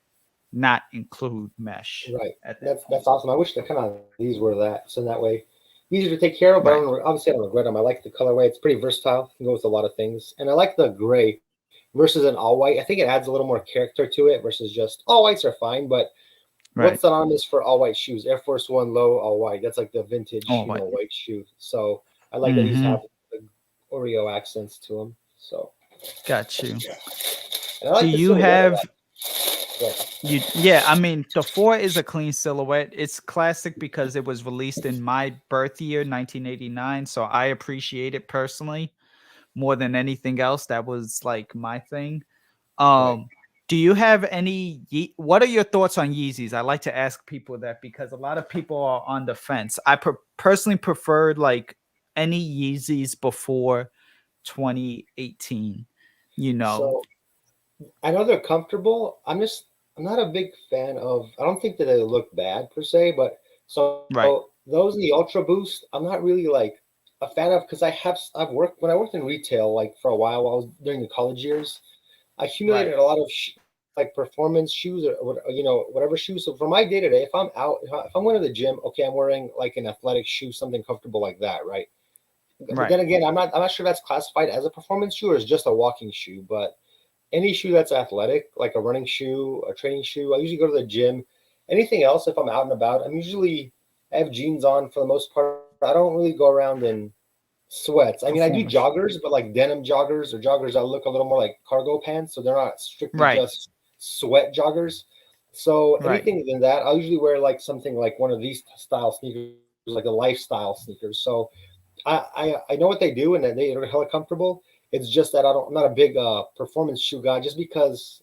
[SPEAKER 1] not include mesh
[SPEAKER 2] right.
[SPEAKER 1] at that
[SPEAKER 2] That's
[SPEAKER 1] point.
[SPEAKER 2] awesome. I wish the kind of these were that, so that way easier to take care of. But
[SPEAKER 1] Right.
[SPEAKER 2] obviously I don't regret them. I like the colorway. It's pretty versatile. Can go with a lot of things, and I like the gray versus an all white. I think it adds a little more character to it versus just all whites are fine, but
[SPEAKER 1] Right.
[SPEAKER 2] what's synonymous for all white shoes? Air Force One low, all white. That's like the vintage,
[SPEAKER 1] All right.
[SPEAKER 2] white shoe. So I like that these
[SPEAKER 1] Mm-hmm.
[SPEAKER 2] have the Oreo accents to them. So
[SPEAKER 1] Got you.
[SPEAKER 2] and I
[SPEAKER 1] Do
[SPEAKER 2] like the
[SPEAKER 1] you
[SPEAKER 2] silhouette of that.
[SPEAKER 1] have you? Yeah, I mean, the 4 is a clean silhouette. It's classic because it was released in my birth year, 1989. So I appreciate it personally more than anything else. That was like my thing.
[SPEAKER 2] Right.
[SPEAKER 1] Do you have any? What are your thoughts on Yeezys? I like to ask people that because a lot of people are on the fence. I personally preferred like any Yeezys before 2018. You know,
[SPEAKER 2] So I know they're comfortable. I'm not a big fan of. I don't think that they look bad per se, but so
[SPEAKER 1] right,
[SPEAKER 2] those in the Ultra Boost, I'm not really like a fan of because I've worked when I worked in retail like for a while I was during the college years. I
[SPEAKER 1] right,
[SPEAKER 2] accumulated a lot of like performance shoes or whatever shoes. So for my day to day, if I'm out, if I'm going to the gym, okay, I'm wearing like an athletic shoe, something comfortable like that, right? But
[SPEAKER 1] Right.
[SPEAKER 2] then again, I'm not sure if that's classified as a performance shoe or is just a walking shoe. But any shoe that's athletic, like a running shoe, a training shoe, I usually go to the gym. Anything else, if I'm out and about, I have jeans on for the most part. I don't really go around in sweats. I mean, I do
[SPEAKER 1] Performance.
[SPEAKER 2] joggers, but like denim joggers or joggers that look a little more like cargo pants, so they're not strictly
[SPEAKER 1] Right.
[SPEAKER 2] just sweat joggers. So
[SPEAKER 1] Right.
[SPEAKER 2] anything than that, I'll usually wear like something like one of these style sneakers, like the lifestyle sneakers. So I know what they do and that they're hella comfortable. It's just that I'm not a big performance shoe guy, just because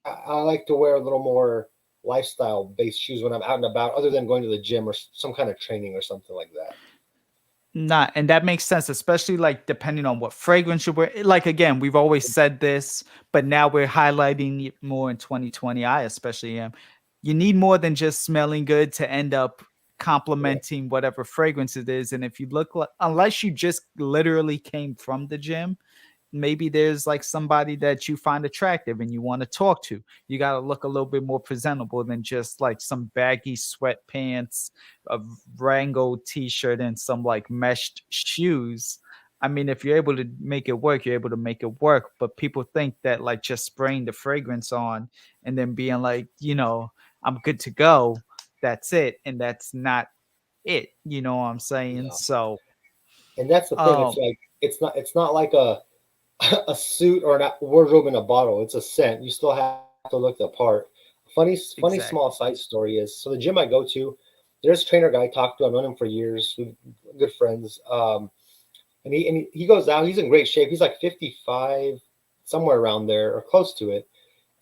[SPEAKER 2] I like to wear a little more lifestyle based shoes when I'm out and about, other than going to the gym or some kind of training or something like that.
[SPEAKER 1] Not, and that makes sense, especially like depending on what fragrance you wear. Like again, we've always said this, but now we're highlighting it more in 2020. I especially am. You need more than just smelling good to end up
[SPEAKER 2] Yeah,
[SPEAKER 1] complementing whatever fragrance it is. And if you look like, unless you just literally came from the gym, maybe there's like somebody that you find attractive and you want to talk to. You got to look a little bit more presentable than just like some baggy sweatpants, a Wrangle t-shirt, and some like meshed shoes. I mean, if you're able to make it work, you're able to make it work. But people think that like just spraying the fragrance on and then being like, I'm good to go, that's it. And that's not it. You know what I'm saying?
[SPEAKER 2] no.
[SPEAKER 1] So,
[SPEAKER 2] And that's the thing. It's
[SPEAKER 1] um,
[SPEAKER 2] like it's not like a a suit or a wardrobe in a bottle. It's a scent. You still have to look the part. Funny small
[SPEAKER 1] exactly.
[SPEAKER 2] side story is, so the gym I go to, there's a trainer guy I talked to. I've known him for years. We're good friends. And he goes out. He's in great shape. He's like 55, somewhere around there or close to it.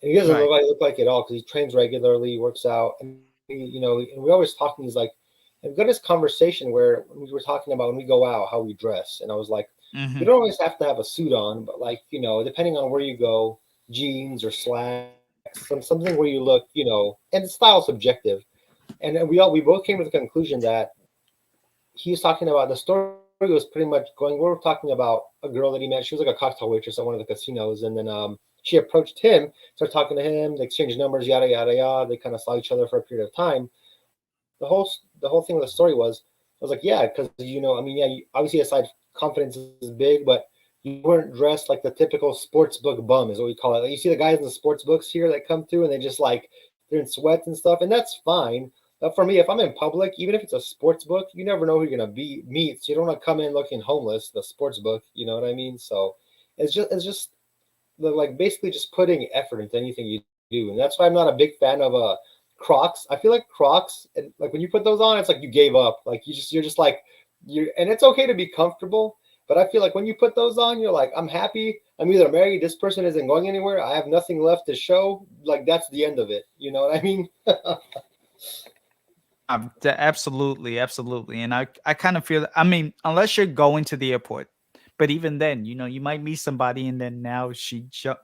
[SPEAKER 2] And he doesn't
[SPEAKER 1] Right.
[SPEAKER 2] look like it all because he trains regularly, works out, and and we always talking. He's like, and we got this conversation where we were talking about when we go out how we dress, and I was like, you
[SPEAKER 1] Hmm.
[SPEAKER 2] don't always have to have a suit on, but like depending on where you go, jeans or slacks, something where you look, and the style is subjective. And we both came to the conclusion that he was talking about, the story was pretty much going. We were talking about a girl that he met. She was like a cocktail waitress at one of the casinos, and then she approached him, started talking to him. They exchanged numbers, yada yada yada. They kind of saw each other for a period of time. The whole thing of the story was, I was like, yeah, because I mean, yeah, obviously aside confidence is big, but you weren't dressed like the typical sports book bum, is what we call it. Like, you see the guys in the sports books here that come through and they just like they're in sweats and stuff, and that's fine. But for me, if I'm in public, even if it's a sports book, you never know who you're gonna be meet. So you don't want to come in looking homeless. The sports book, you know what I mean? So it's just like basically just putting effort into anything you do, and that's why I'm not a big fan of Crocs. I feel like Crocs, and like when you put those on, it's like you gave up. Like you're just like and it's okay to be comfortable, but I feel like when you put those on, you're like, I'm happy. I'm either married. This person isn't going anywhere. I have nothing left to show. Like that's the end of it. You know what I mean?
[SPEAKER 1] Absolutely, absolutely. And I kind of feel, I mean, unless you're going to the airport, but even then, you might meet somebody and then now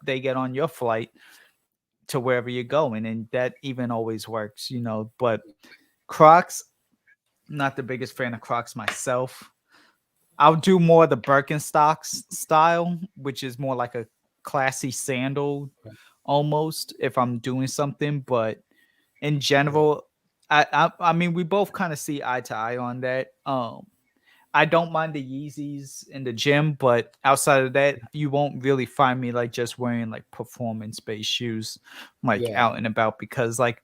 [SPEAKER 1] they get on your flight to wherever you're going. And that even always works. But Crocs, not the biggest fan of Crocs myself. I'll do more the Birkenstocks style, which is more like a classy sandal almost if I'm doing something. But in
[SPEAKER 2] Yeah,
[SPEAKER 1] general, I mean we both kind of see eye to eye on that. I don't mind the Yeezys in the gym, but outside of that, you won't really find me like just wearing like performance based shoes like
[SPEAKER 2] yeah.
[SPEAKER 1] out and about because like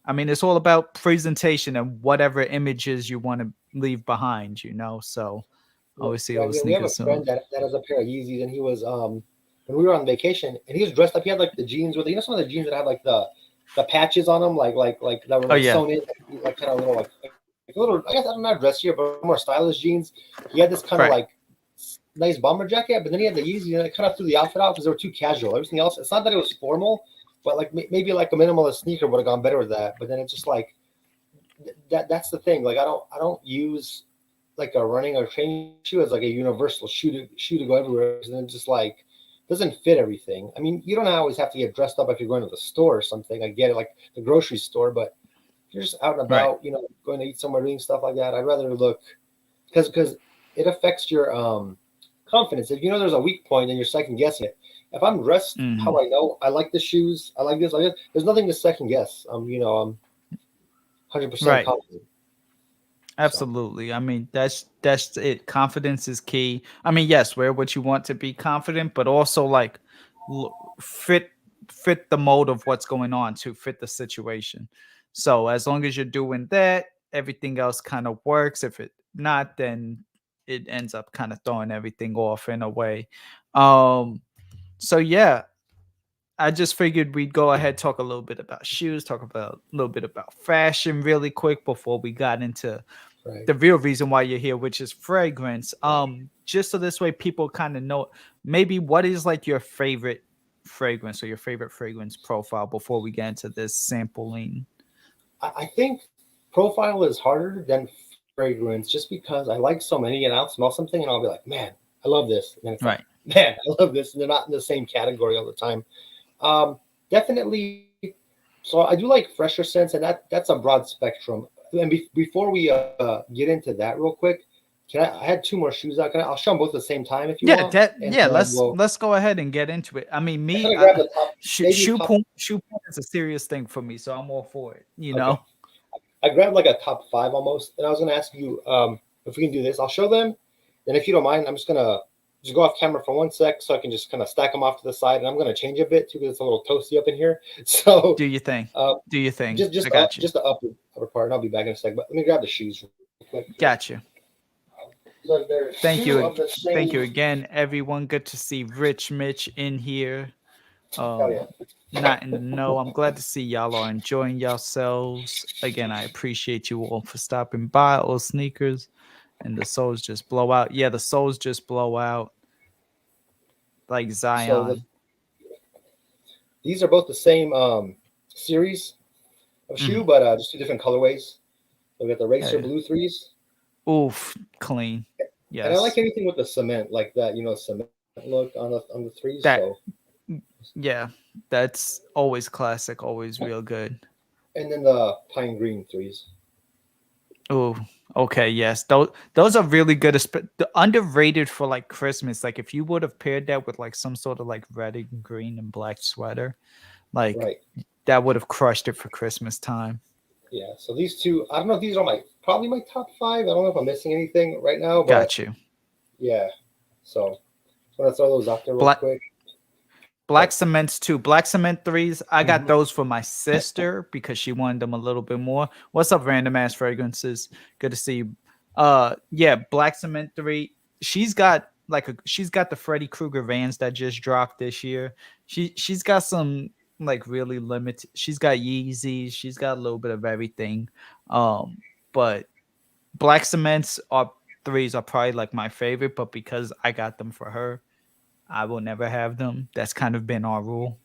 [SPEAKER 1] I mean it's all about presentation and whatever images you want to leave behind. So obviously
[SPEAKER 2] Yeah,
[SPEAKER 1] all the
[SPEAKER 2] we have a
[SPEAKER 1] sneakers.
[SPEAKER 2] friend
[SPEAKER 1] So
[SPEAKER 2] that has a pair of Yeezys, and he was when we were on vacation, and he was dressed up. He had like the jeans with, some of the jeans that have like the patches on them, like that were
[SPEAKER 1] oh
[SPEAKER 2] like
[SPEAKER 1] yeah,
[SPEAKER 2] sewn in, like kind of little like a little. I guess I don't know, not dressier, but more stylish jeans. He had this kind of like
[SPEAKER 1] right.
[SPEAKER 2] nice bomber jacket, but then he had the Yeezys, and it kind of threw the outfit out because they were too casual. Everything else, it's not that it was formal, but like maybe like a minimalist sneaker would have gone better with that. But then it's just like that's the thing. Like I don't use like a running or training shoe as like a universal shoe to go everywhere. And then just like doesn't fit everything. I mean, you don't always have to get dressed up if you're going to the store or something. I get it, like the grocery store, but if you're just out and
[SPEAKER 1] Right.
[SPEAKER 2] about, going to eat somewhere, doing stuff like that, I'd rather look because it affects your confidence. If you know there's a weak point and you're second guessing it, if I'm dressed
[SPEAKER 1] Mhm.
[SPEAKER 2] how I know, I like the shoes, I like this, like this. There's nothing to second guess. I'm 100%
[SPEAKER 1] Right.
[SPEAKER 2] confident. So
[SPEAKER 1] Absolutely. I mean, that's it. Confidence is key. I mean, yes, wear what you want to be confident, but also like fit fit the mode of what's going on to fit the situation. So as long as you're doing that, everything else kind of works. If it not, then it ends up kind of throwing everything off in a way. Um, so yeah, I just figured we'd go ahead, talk a little bit about shoes, talk about a little bit about fashion really quick before we got into
[SPEAKER 2] right.
[SPEAKER 1] the real reason why you're here, which is fragrance. Just so this way people kind of know maybe what is like your favorite fragrance or your favorite fragrance profile before we get into this sampling.
[SPEAKER 2] I think profile is harder than fragrance just because I like so many, and I'll smell something and I'll be like, man, I love this. And then it's like,
[SPEAKER 1] Right.
[SPEAKER 2] man, I love this. And they're not in the same category all the time. Um, Definitely. So I do like fresher scents, and that's a broad spectrum. And before we get into that real quick, can I had two more shoes out. I'll show them both at the same time if you
[SPEAKER 1] Yeah,
[SPEAKER 2] want,
[SPEAKER 1] that
[SPEAKER 2] and
[SPEAKER 1] yeah,
[SPEAKER 2] then
[SPEAKER 1] let's
[SPEAKER 2] we'll
[SPEAKER 1] let's go ahead and get into it. I mean,
[SPEAKER 2] kind
[SPEAKER 1] me,
[SPEAKER 2] of grab the top, maybe top.
[SPEAKER 1] shoe porn is a serious thing for me, so I'm all for it, you
[SPEAKER 2] Okay,
[SPEAKER 1] know.
[SPEAKER 2] I grabbed like a top five almost, and I was gonna ask you if we can do this. I'll show them, and if you don't mind, I'm just gonna just go off camera for 1 sec so I can just kind of stack them off to the side, and I'm gonna change a bit too because it's a little toasty up in here. So
[SPEAKER 1] Do your thing.
[SPEAKER 2] uh,
[SPEAKER 1] Do your thing.
[SPEAKER 2] just
[SPEAKER 1] I
[SPEAKER 2] just
[SPEAKER 1] got you.
[SPEAKER 2] just the upper part, and I'll be back in a sec. But let me grab the shoes real quick.
[SPEAKER 1] Got you.
[SPEAKER 2] So there's
[SPEAKER 1] Thank
[SPEAKER 2] two
[SPEAKER 1] you.
[SPEAKER 2] of the
[SPEAKER 1] Thank
[SPEAKER 2] same.
[SPEAKER 1] you again, everyone. Good to see Rich Mitch in here.
[SPEAKER 2] Hell yeah.
[SPEAKER 1] Not in the know. I'm glad to see y'all are enjoying yourselves. Again, I appreciate you all for stopping by. All sneakers and the souls just blow out. Yeah, the souls just blow out like
[SPEAKER 2] So
[SPEAKER 1] Zion.
[SPEAKER 2] these are both the same series of
[SPEAKER 1] Mm,
[SPEAKER 2] shoe, but just two different colorways. So we got the Racer
[SPEAKER 1] yeah.
[SPEAKER 2] Blue threes,
[SPEAKER 1] Oof, clean.
[SPEAKER 2] and I like
[SPEAKER 1] Yes.
[SPEAKER 2] anything with the cement like that. Cement look on the threes.
[SPEAKER 1] That
[SPEAKER 2] So
[SPEAKER 1] yeah, that's always classic, always real good.
[SPEAKER 2] and then the pine green threes.
[SPEAKER 1] Oh, okay, yes. Those are really good. Underrated for like Christmas. Like if you would have paired that with like some sort of like red and green and black sweater, like
[SPEAKER 2] Right.
[SPEAKER 1] that would have crushed it for Christmas time.
[SPEAKER 2] Yeah. So these two, I don't know if these are probably my top five. I don't know if I'm missing anything right now, but
[SPEAKER 1] Got you.
[SPEAKER 2] yeah. So I'm gonna throw those out there real
[SPEAKER 1] Black
[SPEAKER 2] quick.
[SPEAKER 1] black
[SPEAKER 2] But
[SPEAKER 1] cements too. Black cement threes. I got
[SPEAKER 2] mhm.
[SPEAKER 1] those for my sister because she wanted them a little bit more. What's up, random ass fragrances? Good to see you. Yeah, black cement three. She's got the Freddy Krueger Vans that just dropped this year. She's got some like really limited. She's got Yeezys. She's got a little bit of everything. But black cements are threes are probably like my favorite, but because I got them for her, I will never have them. That's kind of been our rule.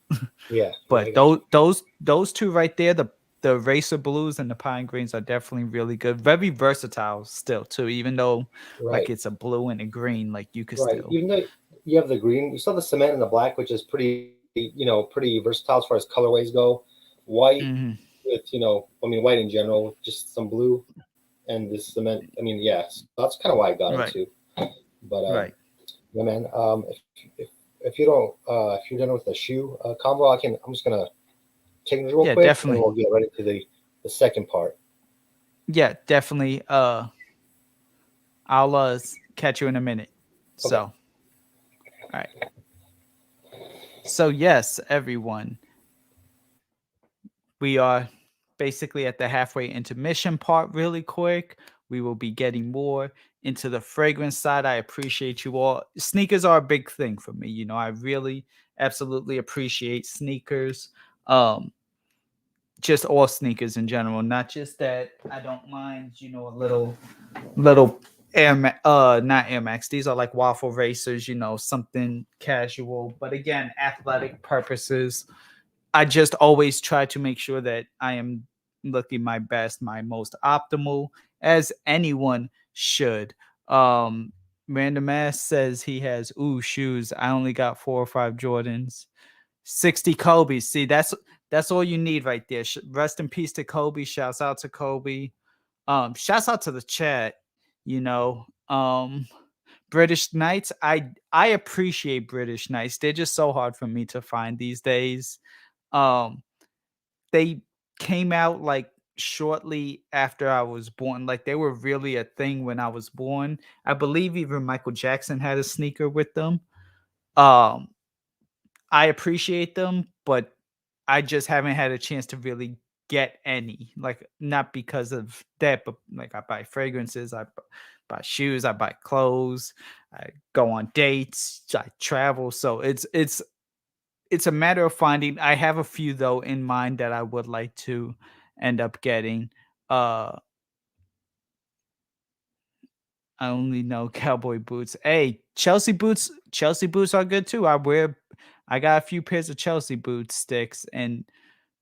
[SPEAKER 2] Yeah, I
[SPEAKER 1] But
[SPEAKER 2] got you.
[SPEAKER 1] those two right there, the racer blues and the pine greens are definitely really good. Very versatile still too, even though like
[SPEAKER 2] Right.
[SPEAKER 1] it's a blue and a green, like you could
[SPEAKER 2] Right.
[SPEAKER 1] still.
[SPEAKER 2] Even though you have the green, you saw the cement and the black, which is pretty versatile as far as colorways go. White
[SPEAKER 1] Hmm.
[SPEAKER 2] with, white in general, with just some blue and this cement. I mean, yes, that's kind of why I got them
[SPEAKER 1] Right,
[SPEAKER 2] too. But
[SPEAKER 1] right.
[SPEAKER 2] yeah, man. If you don't, if you're done with the shoe combo, I'm just gonna take this real
[SPEAKER 1] Yeah,
[SPEAKER 2] quick, and
[SPEAKER 1] definitely.
[SPEAKER 2] we'll get right into the second part.
[SPEAKER 1] Yeah, definitely. I'll catch you in a minute.
[SPEAKER 2] Okay.
[SPEAKER 1] So, all right. So yes, everyone, we are basically at the halfway intermission part really quick. We will be getting more into the fragrance side. I appreciate you all. Sneakers are a big thing for me. I really absolutely appreciate sneakers. Um, just all sneakers in general, not just that I don't mind, a little not Air Max. These are like waffle racers, something casual, but again, athletic purposes. I just always try to make sure that I am looking my best, my most optimal, as anyone should. Um, Random Ass says he has shoes. I only got 4 or 5 Jordans. 60 Kobe. See, that's all you need right there. Rest in peace to Kobe. Shouts out to Kobe. Shouts out to the chat. You know, um, British Knights, I appreciate British Knights. They're just so hard for me to find these days. Um, they came out like shortly after I was born. Like they were really a thing when I was born. I believe even Michael Jackson had a sneaker with them. Um, I appreciate them, but I just haven't had a chance to really get any. Like not because of that, but like I buy fragrances, buy shoes, I buy clothes, I go on dates, I travel. So it's a matter of finding. I have a few though in mind that I would like to end up getting. Uh I only know cowboy boots. Hey, Chelsea boots are good too. I got a few pairs of Chelsea boots sticks and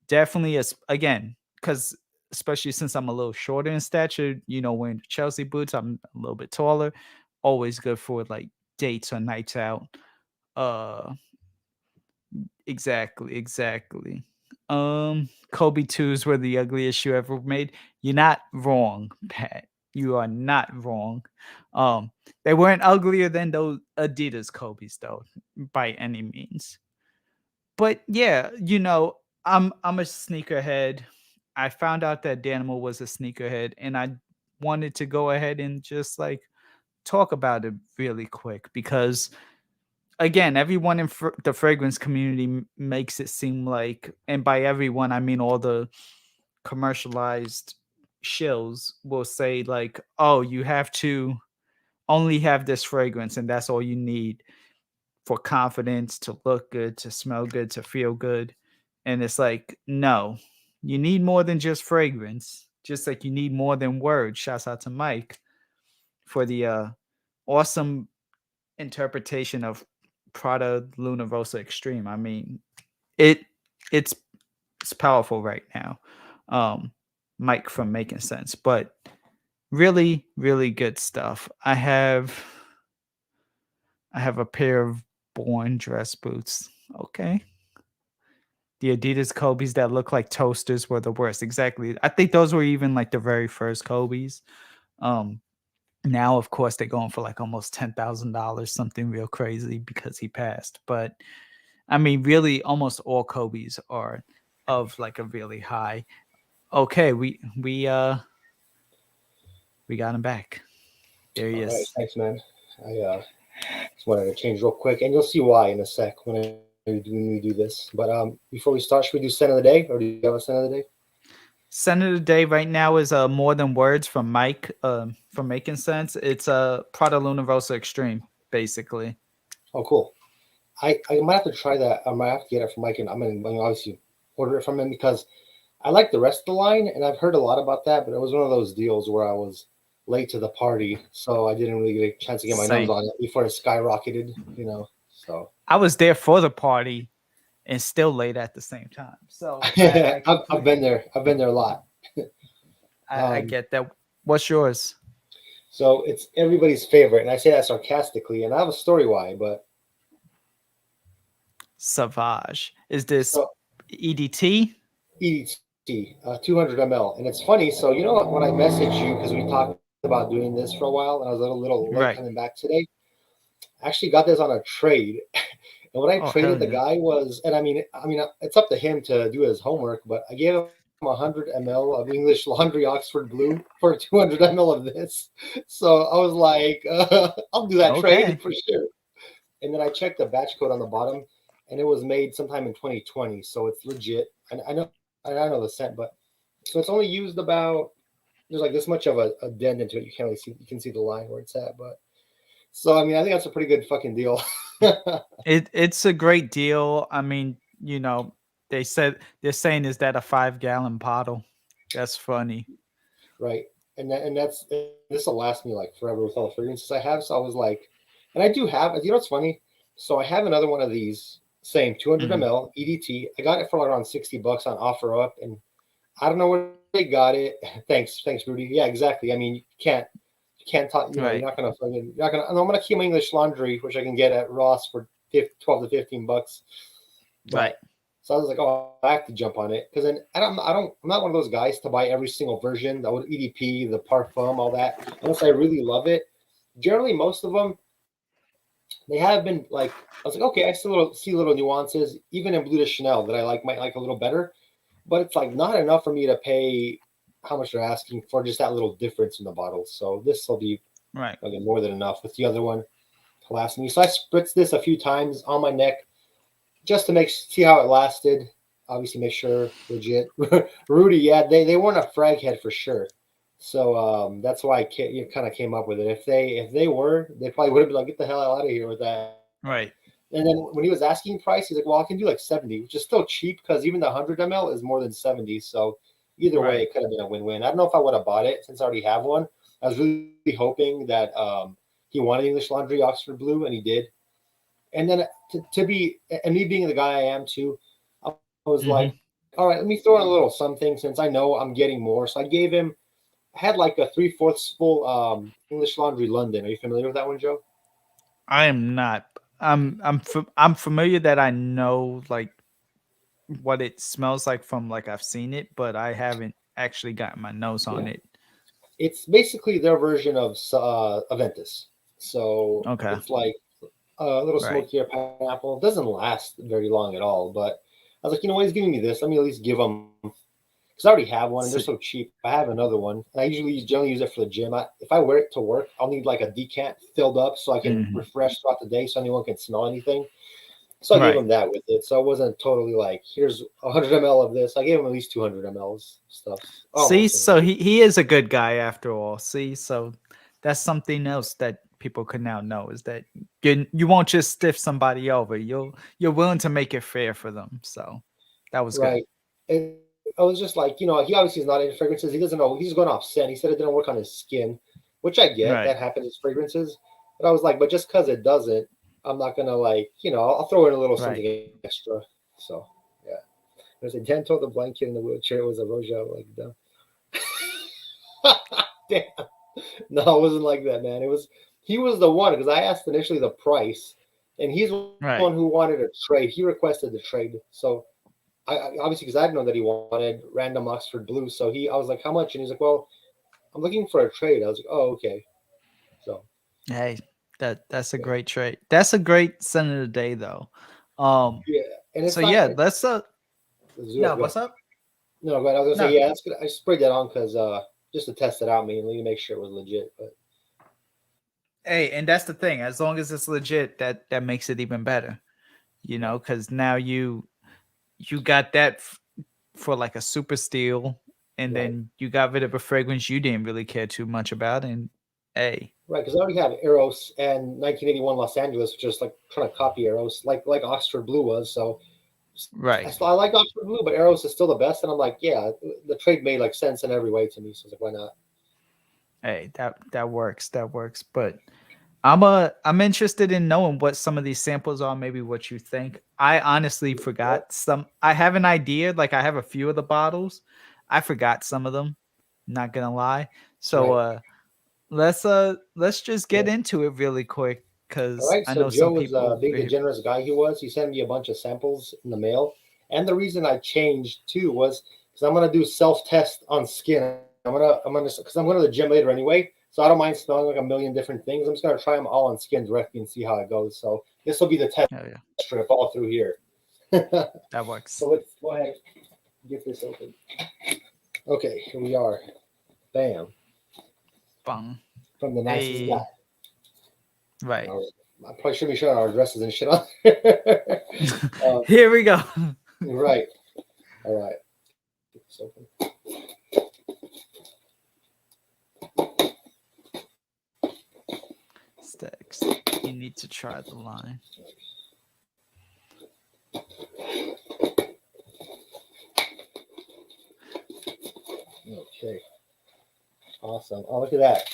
[SPEAKER 1] definitely as again, because especially since I'm a little shorter in stature, wearing the Chelsea boots, I'm a little bit taller. Always good for like dates or nights out. Uh exactly. Kobe 2s were the ugliest shoe ever made. You're not wrong, Pat. You are not wrong. Um, they weren't uglier than those Adidas Kobe's though, by any means. But yeah, I'm a sneakerhead. I found out that Danimal was a sneakerhead, and I wanted to go ahead and just like talk about it really quick because again, everyone in the fragrance community makes it seem like, and by everyone I mean all the commercialized shills will say like, "Oh, you have to only have this fragrance, and that's all you need for confidence, to look good, to smell good, to feel good." And it's like, no, you need more than just fragrance. Just like you need more than words. Shouts out to Mike for the awesome interpretation of Prada Luna Rosa Extreme. I mean, it it's it's powerful right now. Um, Mike from Making Sense, but really, really good stuff. I have a pair of Born dress boots. Okay. The Adidas Kobe's that look like toasters were the worst. Exactly. I think those were even like the very first Kobe's. Um, Now, of course, they're going for like almost $10,000, something real crazy because he passed. But I mean, really, almost all Kobe's are of like a really high. Okay, we got him back. There he
[SPEAKER 2] All right,
[SPEAKER 1] is.
[SPEAKER 2] thanks, man. I just wanted to change real quick, and you'll see why in a sec when we do this. But before we start, should we do scent of the day, or do you have a scent of the day?
[SPEAKER 1] Center of the day right now is More Than Words from Mike from Making Sense. It's a Prada Luna Rosa Extreme, basically.
[SPEAKER 2] Oh, cool. I might have to try that. I might have to get it from Mike, and I'm gonna obviously order it from him because I like the rest of the line, and I've heard a lot about that. But it was one of those deals where I was late to the party, so I didn't really get a chance to get my nose
[SPEAKER 1] Same.
[SPEAKER 2] on it before it skyrocketed. So
[SPEAKER 1] I was there for the party and still late at the same time. So I
[SPEAKER 2] I've been there. I've been there a lot.
[SPEAKER 1] I
[SPEAKER 2] Um,
[SPEAKER 1] get that. What's yours?
[SPEAKER 2] so it's everybody's favorite, and I say that sarcastically, and I have a story why. But
[SPEAKER 1] Savage. Is this
[SPEAKER 2] so
[SPEAKER 1] EDT?
[SPEAKER 2] EDT, 200 ml, and it's funny. So when I messaged you because we talked about doing this for a while, and I was a little late
[SPEAKER 1] Right.
[SPEAKER 2] coming back today. I actually got this on a trade, and what I
[SPEAKER 1] Oh hell
[SPEAKER 2] traded the
[SPEAKER 1] yeah.
[SPEAKER 2] guy was, and I mean, it's up to him to do his homework, but I gave him 100 ml of English Laundry Oxford Blue for 200 ml of this. So I was like, I'll do that trade
[SPEAKER 1] Okay.
[SPEAKER 2] for sure. And then I checked the batch code on the bottom, and it was made sometime in 2020, so it's legit. And I know the scent, but so it's only used about there's like this much of a dent into it. You can't really see. You can see the line where it's at, but so I mean, I think that's a pretty good fucking deal.
[SPEAKER 1] It's a great deal. I mean, they're saying is that a 5-gallon bottle? That's funny.
[SPEAKER 2] Right. And this will last me like forever with all the fragrances I have. So I was like, and I do have, what's funny? So I have another one of these, same 200
[SPEAKER 1] Mhm.
[SPEAKER 2] ml EDT. I got it for around $60 on offer up, and I don't know where they got it. Thanks, Rudy. Yeah, exactly. I mean, you can't talk. You're
[SPEAKER 1] Right.
[SPEAKER 2] not gonna fucking, you're not gonna. I'm gonna keep my English Laundry, which I can get at Ross for 12 to $15.
[SPEAKER 1] Right.
[SPEAKER 2] But so I was like, oh, I have to jump on it because then I'm not one of those guys to buy every single version, the EDP, the Parfum, all that, unless I really love it. Generally, most of them, They have been like, I was like, okay, I see little nuances, even in Blue de Chanel that I might like a little better, but it's like not enough for me to pay how much they're asking for just that little difference in the bottles. So this will be
[SPEAKER 1] Right.
[SPEAKER 2] like more than enough with the other one to last me. So I spritzed this a few times on my neck just to see how it lasted. Obviously, make sure legit. Rudy, yeah, they weren't a frag head for sure. So that's why you kind of came up with it. If they were, they probably would have been like, get the hell out of here with that.
[SPEAKER 1] Right.
[SPEAKER 2] And then when he was asking price, he's like, well, I can do like 70, which is still cheap because even the 100 ml is more than 70. So either way,
[SPEAKER 1] Right.
[SPEAKER 2] it could have been a win-win. I don't know if I would have bought it since I already have one. I was really hoping that he wanted English Laundry Oxford Blue, and he did. And then to be, and me being the guy I am too, I was
[SPEAKER 1] Mm-hmm.
[SPEAKER 2] like, all right, let me throw in a little something since I know I'm getting more. So I gave him, I had like a 3/4 full English Laundry London. Are you familiar with that one, Joe?
[SPEAKER 1] I am not. I'm familiar that I know like what it smells like from like I've seen it, but I haven't actually gotten my nose on it.
[SPEAKER 2] It's basically their version of Aventus. So
[SPEAKER 1] Okay.
[SPEAKER 2] it's like a little
[SPEAKER 1] Right.
[SPEAKER 2] smokier pineapple. It doesn't last very long at all, but I was like, you know what, he's giving me this. Let me at least give him, because I already have one and they're
[SPEAKER 1] See,
[SPEAKER 2] so cheap. I have another one. And I generally use it for the gym. If I wear it to work, I'll need like a decant filled up so I can
[SPEAKER 1] mhm.
[SPEAKER 2] refresh throughout the day so anyone can smell anything. So I gave
[SPEAKER 1] Right.
[SPEAKER 2] him that with it. So it wasn't totally like, here's 100 ml of this. I gave him at least 200 mLs stuff.
[SPEAKER 1] See,
[SPEAKER 2] Almost.
[SPEAKER 1] so he is a good guy after all. See, so that's something else that people could now know is that you won't just stiff somebody over. You're willing to make it fair for them. So that was good.
[SPEAKER 2] Right. And I was just like, he obviously is not into fragrances. He doesn't know. He's going off scent. He said it didn't work on his skin, which I get.
[SPEAKER 1] Right.
[SPEAKER 2] That happens with fragrances. But I was like, but just because it doesn't, I'm not going to like, I'll throw in a little
[SPEAKER 1] Right.
[SPEAKER 2] something extra. So, yeah. There's a dental, the blanket in the wheelchair. It was a Roja. Like, duh. Damn. No, it wasn't like that, man. He was the one because I asked initially the price, and he's the
[SPEAKER 1] Right.
[SPEAKER 2] one who wanted a trade. He requested the trade. So obviously because I didn't know that he wanted random Oxford Blue. So I was like, how much? And he's like, well, I'm looking for a trade. I was like, oh, okay. So
[SPEAKER 1] Hey, that's a
[SPEAKER 2] yeah,
[SPEAKER 1] great trait. That's a great scent of the day though. Um
[SPEAKER 2] yeah. And
[SPEAKER 1] so
[SPEAKER 2] it's not.
[SPEAKER 1] yeah, let's
[SPEAKER 2] Let's do
[SPEAKER 1] no,
[SPEAKER 2] it. Go
[SPEAKER 1] what's
[SPEAKER 2] ahead.
[SPEAKER 1] up?
[SPEAKER 2] No, go ahead. I was gonna say,
[SPEAKER 1] No.
[SPEAKER 2] yeah, that's good. I sprayed that on because just to test it out mainly to make sure it was legit. But
[SPEAKER 1] Hey, and that's the thing. As long as it's legit, that makes it even better.
[SPEAKER 2] right,
[SPEAKER 1] Because now you got that for like a super steal, and
[SPEAKER 2] right,
[SPEAKER 1] then you got rid of a fragrance you didn't really care too much about, and hey,
[SPEAKER 2] right. Because I already have Eros and 1981 Los Angeles, which is like trying to copy Eros, like Oxford Blue was. So
[SPEAKER 1] right,
[SPEAKER 2] I like Oxford Blue, but Eros is still the best. And I'm like, yeah, the trade made like sense in every way to me. So I was like, why not?
[SPEAKER 1] hey, that works, that works. But I'm interested in knowing what some of these samples are, maybe what you think. I honestly
[SPEAKER 2] Yeah,
[SPEAKER 1] forgot some. I have an idea, like I have a few of the bottles. I forgot some of them, not gonna lie. So
[SPEAKER 2] right.
[SPEAKER 1] let's just
[SPEAKER 2] Yeah.
[SPEAKER 1] get into it really quick
[SPEAKER 2] All
[SPEAKER 1] because
[SPEAKER 2] right,
[SPEAKER 1] I
[SPEAKER 2] so
[SPEAKER 1] know some
[SPEAKER 2] Joe was
[SPEAKER 1] people
[SPEAKER 2] being the generous guy he was. He sent me a bunch of samples in the mail, and the reason I changed too was because I'm gonna do self test on skin. I'm gonna because I'm going to the gym later anyway, so I don't mind smelling like a million different things. I'm just gonna try them all on skin directly and see how it goes. So this will be the test
[SPEAKER 1] oh yeah,
[SPEAKER 2] strip all through here. So
[SPEAKER 1] that works.
[SPEAKER 2] let's go ahead and get this open. Okay, here we are. Bam,
[SPEAKER 1] Bang.
[SPEAKER 2] from the nicest guy.
[SPEAKER 1] Hey, right.
[SPEAKER 2] All right. I probably shouldn't be showing our addresses and shit on. uh,
[SPEAKER 1] Here we go.
[SPEAKER 2] right. All right. Get this open.
[SPEAKER 1] Stacks. You need to try the line.
[SPEAKER 2] Okay. Awesome. Oh, look at that.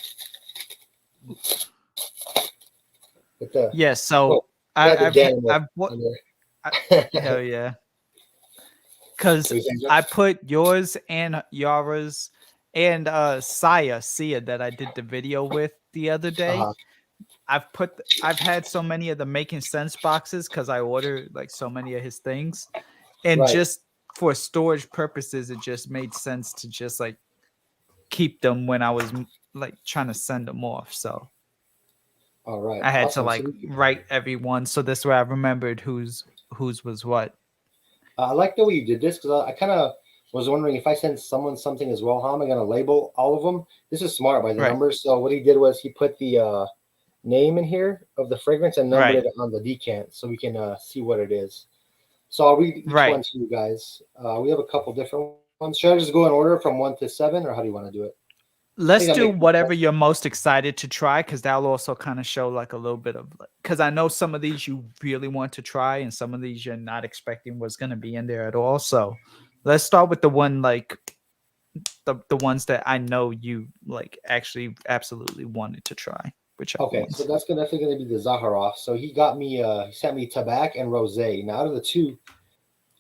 [SPEAKER 2] With the
[SPEAKER 1] Yeah.
[SPEAKER 2] oh,
[SPEAKER 1] So
[SPEAKER 2] got the
[SPEAKER 1] I've
[SPEAKER 2] Danimal on
[SPEAKER 1] I,
[SPEAKER 2] there.
[SPEAKER 1] hell yeah. Because
[SPEAKER 2] What you saying, Joe?
[SPEAKER 1] I put yours and Yara's and Sia that I did the video with the other day.
[SPEAKER 2] Uh-huh.
[SPEAKER 1] I've had so many of the making sense boxes because I ordered like so many of his things, and
[SPEAKER 2] Right.
[SPEAKER 1] just for storage purposes, it just made sense to just like keep them when I was like trying to send them off. So
[SPEAKER 2] All right,
[SPEAKER 1] I had to
[SPEAKER 2] awesome. So
[SPEAKER 1] like write everyone, so this way I remembered whose was what.
[SPEAKER 2] I like the way you did this because I kind of was wondering if I send someone something as well, how am I going to label all of them? This is smart by the
[SPEAKER 1] Right,
[SPEAKER 2] numbers. So what he did was he put the name in here of the fragrance and numbered
[SPEAKER 1] right,
[SPEAKER 2] it on the decant so we can see what it is. So I'll read each
[SPEAKER 1] right.
[SPEAKER 2] one to you guys. We have a couple different ones. Should I just go in order from 1 to 7, or how do you want to do it? I
[SPEAKER 1] Let's
[SPEAKER 2] think that
[SPEAKER 1] do
[SPEAKER 2] makes more
[SPEAKER 1] whatever
[SPEAKER 2] sense.
[SPEAKER 1] you're most excited to try, because that'll also kind of show like a little bit of, because I know some of these you really want to try, and some of these you're not expecting was going to be in there at all. So let's start with the one like the ones that I know you like actually absolutely wanted to try. Whichever
[SPEAKER 2] Okay, so
[SPEAKER 1] ones.
[SPEAKER 2] that's definitely going to be the Zaharoff. So he got me, he sent me Tabac and Rosé. Now, out of the two,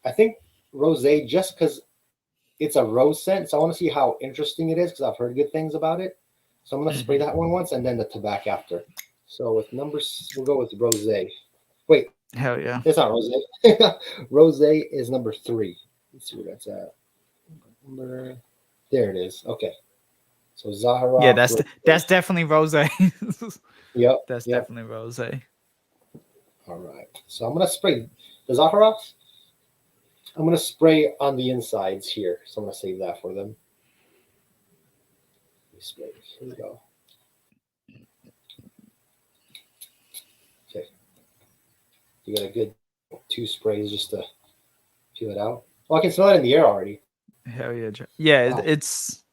[SPEAKER 2] I think Rosé, just because it's a rose scent. So I want to see how interesting it is because I've heard good things about it. So I'm going to spray
[SPEAKER 1] Mhm.
[SPEAKER 2] that one once and then the Tabac after. So with numbers, we'll go with Rosé. Wait,
[SPEAKER 1] Hell yeah.
[SPEAKER 2] it's not Rosé. Rosé is number 3. Let's see where that's at. Number, there it is. Okay. So
[SPEAKER 1] Yeah,
[SPEAKER 2] Zaharoff.
[SPEAKER 1] that's definitely rose.
[SPEAKER 2] Yep.
[SPEAKER 1] That's
[SPEAKER 2] Yep.
[SPEAKER 1] definitely rose.
[SPEAKER 2] All right. So I'm going to spray the Zaharoff. I'm going to spray on the insides here. So I'm going to save that for them. Spray. Here we go. Okay. You got a good 2 sprays just to feel it out. Well, I can smell it in the air already.
[SPEAKER 1] Hell yeah, yeah.
[SPEAKER 2] Wow.
[SPEAKER 1] It's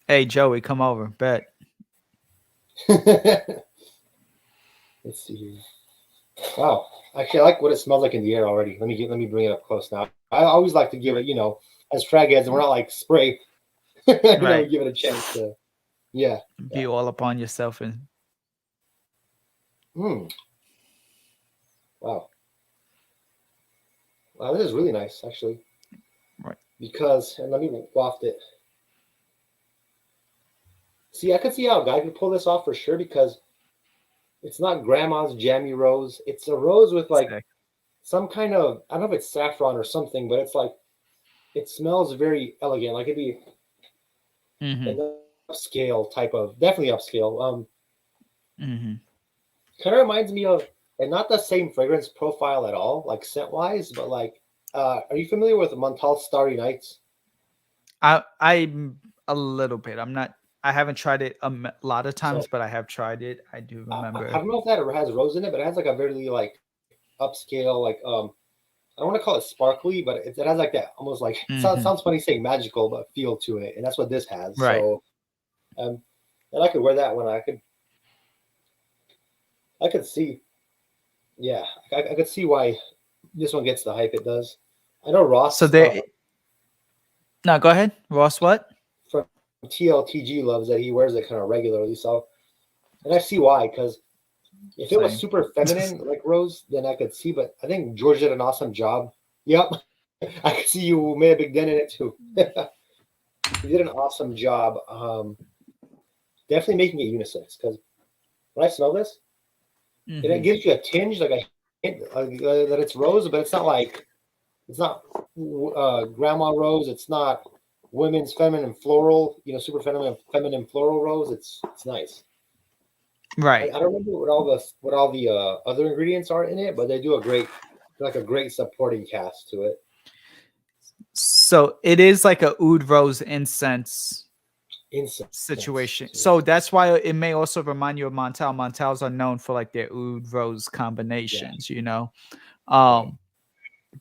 [SPEAKER 1] hey Joey, come over. Bet.
[SPEAKER 2] Let's see here. Wow. Actually, I like what it smells like in the air already. Let me bring it up close now. I always like to give it, as frag heads, and we're not like spray. We
[SPEAKER 1] Right.
[SPEAKER 2] give it a chance to. Yeah.
[SPEAKER 1] Be
[SPEAKER 2] Yeah.
[SPEAKER 1] all upon yourself and
[SPEAKER 2] Mm. Wow. Wow, this is really nice, actually.
[SPEAKER 1] right.
[SPEAKER 2] Because, and let me waft it. See, I could see how a guy could pull this off for sure because it's not grandma's jammy rose. It's a rose with like
[SPEAKER 1] Sick.
[SPEAKER 2] some kind of, I don't know if it's saffron or something, but it's like, it smells very elegant. Like it'd be
[SPEAKER 1] Mm-hmm.
[SPEAKER 2] an upscale type of, definitely upscale.
[SPEAKER 1] Mm-hmm.
[SPEAKER 2] Kind of reminds me of, and not the same fragrance profile at all, like scent wise, but like, are you familiar with Montal's Starry Nights?
[SPEAKER 1] I'm a little bit. I'm not. I haven't tried it lot of times,
[SPEAKER 2] So
[SPEAKER 1] but I have tried it. I do
[SPEAKER 2] I
[SPEAKER 1] remember.
[SPEAKER 2] don't know if that has rose in it, but it has like a very like upscale, like I don't want to call it sparkly, but it has like that almost like
[SPEAKER 1] Mm-hmm.
[SPEAKER 2] sounds funny saying magical, but feel to it, and that's what this has.
[SPEAKER 1] Right.
[SPEAKER 2] So, and I could wear that one. I could see, yeah, I could see why this one gets the hype it does. I know
[SPEAKER 1] So
[SPEAKER 2] Ross
[SPEAKER 1] there. No, go ahead, Ross. What?
[SPEAKER 2] from TLTG loves that he wears it kind of regularly. So, and I see why because if it was
[SPEAKER 1] Same.
[SPEAKER 2] super feminine like Rose, then I could see. But I think George did an awesome job. Yep, I could see you made a big dent in it too. He did an awesome job. Definitely making it unisex because when I smell this, it
[SPEAKER 1] Mm-hmm.
[SPEAKER 2] gives you a tinge, like a hint that it's rose, but it's not grandma rose. It's not women's feminine floral, super feminine floral rose. It's nice. I
[SPEAKER 1] Right.
[SPEAKER 2] don't remember what all the other ingredients are in it, but they do a great supporting cast to it.
[SPEAKER 1] So it is like a oud rose incense
[SPEAKER 2] Incense.
[SPEAKER 1] situation. So that's why it may also remind you of Montel. Montels are known for like their oud rose
[SPEAKER 2] Yeah.
[SPEAKER 1] combinations, you know.
[SPEAKER 2] Right.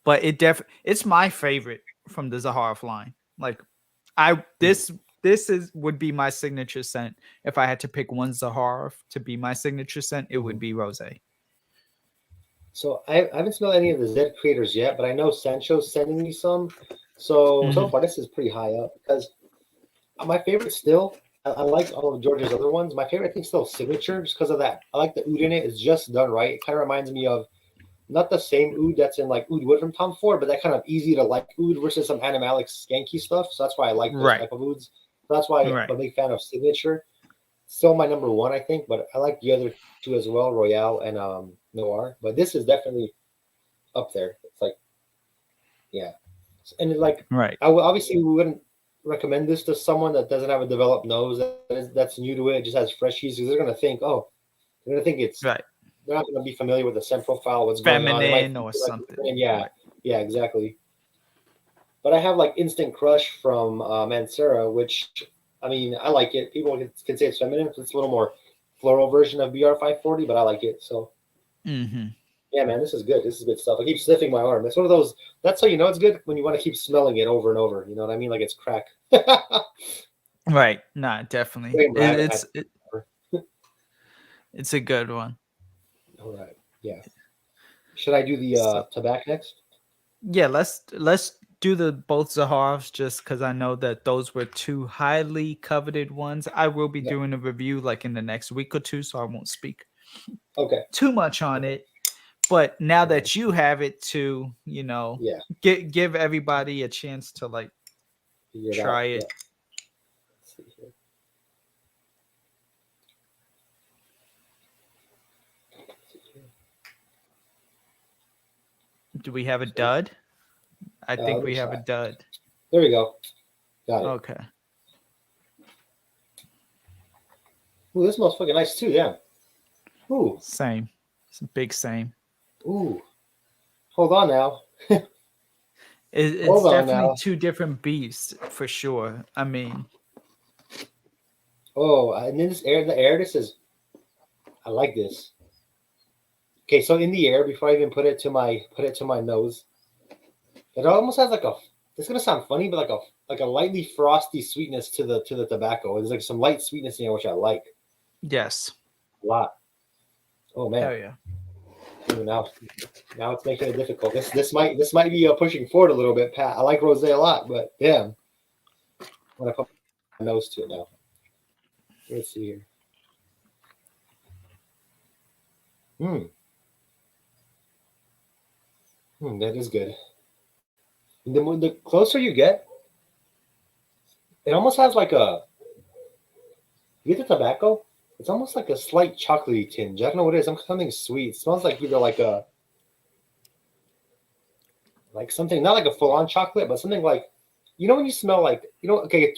[SPEAKER 1] But it's my favorite from the Zaharoff line. Like I
[SPEAKER 2] Mm.
[SPEAKER 1] this is would be my signature scent. If I had to pick one Zaharoff to be my signature scent, it would
[SPEAKER 2] Mhm.
[SPEAKER 1] be rose.
[SPEAKER 2] So I haven't smelled any of the Z creators yet, but I know Sancho's sending me some. So
[SPEAKER 1] Mm-hmm.
[SPEAKER 2] far this is pretty high up because my favorite still. I like all of George's other ones. My favorite, I think, still Signature, just because of that. I like the oud in it. It's just done right. It kind of reminds me of not the same oud that's in like Oud Wood from Tom Ford, but that kind of easy to like oud versus some animalic skanky stuff. So that's why I like those
[SPEAKER 1] Right.
[SPEAKER 2] type of ouds. That's why I'm a
[SPEAKER 1] Right.
[SPEAKER 2] big fan of Signature. Still my number one, I think, but I like the other two as well, Royale and Noir. But this is definitely up there. It's like, yeah, and like
[SPEAKER 1] Right.
[SPEAKER 2] obviously we wouldn't recommend this to someone that doesn't have a developed nose that's new to it, just has freshies, because they're gonna think, oh, they're gonna think it's
[SPEAKER 1] Right.
[SPEAKER 2] they're not gonna be familiar with the scent profile, what's going on. They might
[SPEAKER 1] Feminine
[SPEAKER 2] think
[SPEAKER 1] or
[SPEAKER 2] it might be
[SPEAKER 1] something.
[SPEAKER 2] feminine. Yeah,
[SPEAKER 1] Right.
[SPEAKER 2] yeah, exactly. But I have like Instant Crush from Mancera, which I mean I like it. People can say it's feminine. It's a little more floral version of BR540, but I like it. So
[SPEAKER 1] Mm-hmm.
[SPEAKER 2] yeah, man, this is good. This is good stuff. I keep sniffing my arm. It's one of those. That's how you know it's good when you want to keep smelling it over and over. You know what I mean? Like it's crack.
[SPEAKER 1] Right. Nah, definitely.
[SPEAKER 2] Wait, bro, I haven't had
[SPEAKER 1] It's a good one.
[SPEAKER 2] All right. Yeah. Should I do the
[SPEAKER 1] So
[SPEAKER 2] tobacco next?
[SPEAKER 1] yeah, let's do the both Zaharovs just because I know that those were two highly coveted ones. I will be
[SPEAKER 2] Yeah.
[SPEAKER 1] doing a review like in the next week or two, so I won't speak
[SPEAKER 2] Okay.
[SPEAKER 1] too much on
[SPEAKER 2] Okay.
[SPEAKER 1] it. But now
[SPEAKER 2] All right.
[SPEAKER 1] that you have it to,
[SPEAKER 2] Yeah.
[SPEAKER 1] give everybody a chance to like
[SPEAKER 2] Figure it out.
[SPEAKER 1] try
[SPEAKER 2] Yeah.
[SPEAKER 1] it.
[SPEAKER 2] Let's see here. Let's see here.
[SPEAKER 1] Do we have a dud? I think
[SPEAKER 2] Let me
[SPEAKER 1] we have a
[SPEAKER 2] try.
[SPEAKER 1] dud.
[SPEAKER 2] There we go. Got it.
[SPEAKER 1] Okay.
[SPEAKER 2] Ooh, this smells fucking nice too. Yeah. Ooh.
[SPEAKER 1] Same. It's a big same.
[SPEAKER 2] Ooh. Hold on now.
[SPEAKER 1] It's
[SPEAKER 2] Hold on
[SPEAKER 1] definitely
[SPEAKER 2] now.
[SPEAKER 1] two different beasts for sure. I mean,
[SPEAKER 2] Oh, and then the air. This is. I like this. Okay, so in the air, before I even put it to my nose, it almost has like a. It's gonna sound funny, but like a lightly frosty sweetness to the tobacco. There's like some light sweetness in here, which I like
[SPEAKER 1] yes.
[SPEAKER 2] a lot. Oh man.
[SPEAKER 1] Hell yeah.
[SPEAKER 2] Ooh, now it's making it difficult. This might be pushing forward a little bit, Pat. I like rosé a lot, but damn, I'm gonna put my nose to it now. Let's see here. That is good. The closer you get, it almost has like a. You get the tobacco. It's almost like a slight chocolatey tinge. I don't know what it is. Something sweet. It smells like either like something not like a full on chocolate, but something like, when you smell like, okay,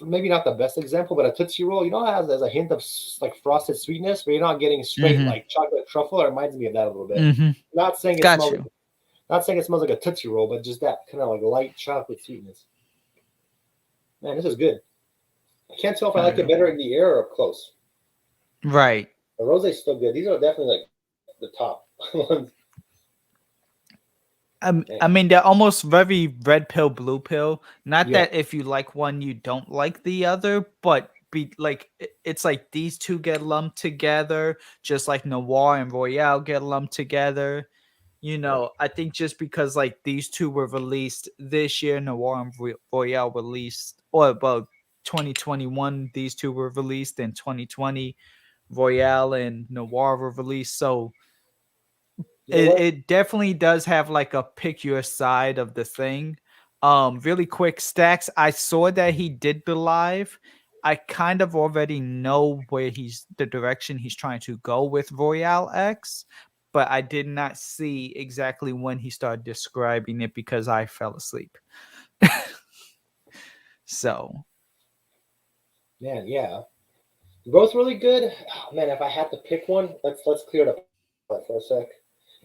[SPEAKER 2] maybe not the best example, but a Tootsie Roll, how it has a hint of like frosted sweetness, but you're not getting straight
[SPEAKER 1] Mm-hmm.
[SPEAKER 2] like chocolate truffle. It reminds me of that a little bit.
[SPEAKER 1] Mm-hmm.
[SPEAKER 2] Not saying it
[SPEAKER 1] Got
[SPEAKER 2] smells.
[SPEAKER 1] you.
[SPEAKER 2] Not saying it smells like a Tootsie Roll, but just that kind of like light chocolate sweetness. Man, this is good. I can't tell if I like it better in the air or up close.
[SPEAKER 1] Right.
[SPEAKER 2] The rosé is still good. These are definitely like the top ones.
[SPEAKER 1] I mean, they're almost very red pill, blue pill. Not
[SPEAKER 2] Yeah.
[SPEAKER 1] that if you like one, you don't like the other, but it's like these two get lumped together, just like Noir and Royale get lumped together. I think just because like these two were released this year, Noir and Royale released, or about 2021, these two were released in 2020. Royale and Noir were released, so it definitely does have like a pick your side of the thing. Really quick, Stacks, I saw that he did the live. I kind of already know where the direction he's trying to go with Royale X, but I did not see exactly when he started describing it because I fell asleep. So
[SPEAKER 2] Man, yeah. Both really good. Oh, man, if I had to pick one, let's clear it up for a sec.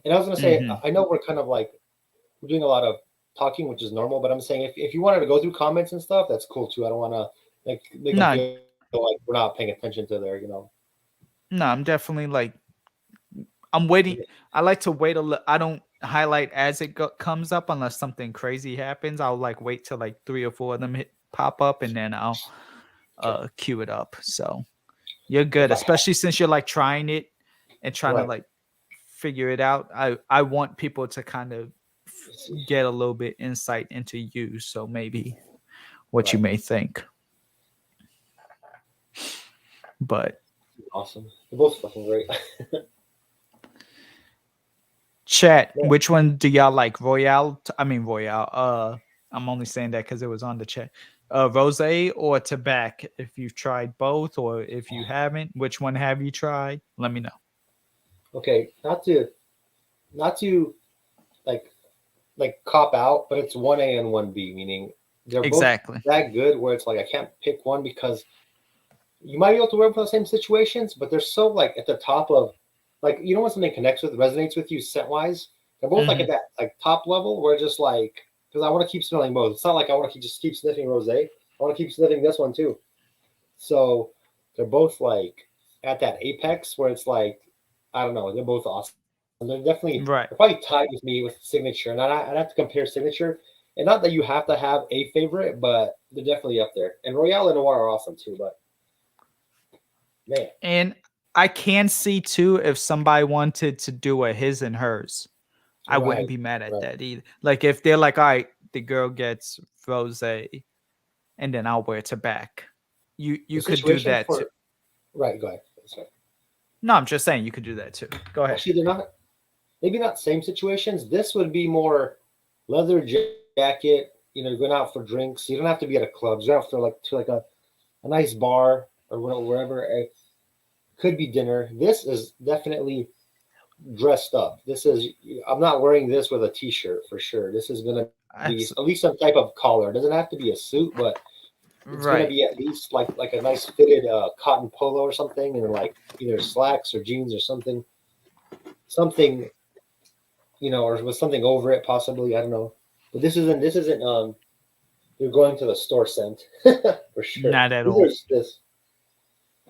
[SPEAKER 2] And I was gonna say,
[SPEAKER 1] mhm.
[SPEAKER 2] I know we're kind of like we're doing a lot of talking, which is normal, but I'm saying if you wanted to go through comments and stuff, that's cool too. I don't want to like make them
[SPEAKER 1] No,
[SPEAKER 2] feel like we're not paying attention to
[SPEAKER 1] no, I'm definitely like I'm waiting. I like to wait a little. I don't highlight as it comes up unless something crazy happens. I'll like wait till like 3 or 4 of them pop up and then I'll queue it up. So you're good,
[SPEAKER 2] If I had,
[SPEAKER 1] especially since you're like trying it and trying to
[SPEAKER 2] right.
[SPEAKER 1] like figure it out. I want people to kind of
[SPEAKER 2] Let's see.
[SPEAKER 1] get a little bit insight into you. So maybe what you
[SPEAKER 2] Right.
[SPEAKER 1] may think. But
[SPEAKER 2] Awesome. They're both fucking great.
[SPEAKER 1] chat,
[SPEAKER 2] Yeah.
[SPEAKER 1] which one do y'all like? Royale? I mean Royale. I'm only saying that because it was on the chat. Rose or tobacco? If you've tried both, or if you haven't, which one have you tried? Let me know.
[SPEAKER 2] Okay, not to like cop out, but it's 1A and 1B, meaning they're both
[SPEAKER 1] Exactly.
[SPEAKER 2] that good where it's like I can't pick one because you might be able to wear them for the same situations, but they're so like at the top of like you know when something connects with resonates with you scent wise. They're both like
[SPEAKER 1] Hmm.
[SPEAKER 2] at that like top level where just like because I want to keep smelling both. It's not like I want to just keep sniffing rosé. I want to keep sniffing this one too. So they're both like at that apex where it's like I don't know. They're both awesome. They're definitely
[SPEAKER 1] Right.
[SPEAKER 2] they're probably tied with me with signature, and I'd have to compare signature. And not that you have to have a favorite, but they're definitely up there. And Royale and Noir are awesome too. But man,
[SPEAKER 1] And I can see too if somebody wanted to do a his and hers. I wouldn't
[SPEAKER 2] right,
[SPEAKER 1] be mad at
[SPEAKER 2] right.
[SPEAKER 1] that either. Like if they're like, all right, the girl gets rose and then I'll wear it to back.
[SPEAKER 2] The
[SPEAKER 1] You could do
[SPEAKER 2] situation
[SPEAKER 1] that too.
[SPEAKER 2] for right. Go ahead. Sorry.
[SPEAKER 1] No, I'm just saying you could do that too. Go ahead.
[SPEAKER 2] Actually, they're not. Maybe not same situations. This would be more leather jacket. You know, going out for drinks. You don't have to be at a club. You don't have to like to like a nice bar or wherever. It could be dinner. This is definitely dressed up. This is. I'm not wearing this with a t-shirt for sure. This is gonna be
[SPEAKER 1] Abs-
[SPEAKER 2] at least some type of collar. It doesn't have to be a suit, but it's gonna
[SPEAKER 1] right.
[SPEAKER 2] be at least like a nice fitted cotton polo or something, and like either slacks or jeans or something or with something over it possibly. I don't know, but this isn't you're going to the store scent for sure.
[SPEAKER 1] Not at
[SPEAKER 2] These are
[SPEAKER 1] all.
[SPEAKER 2] this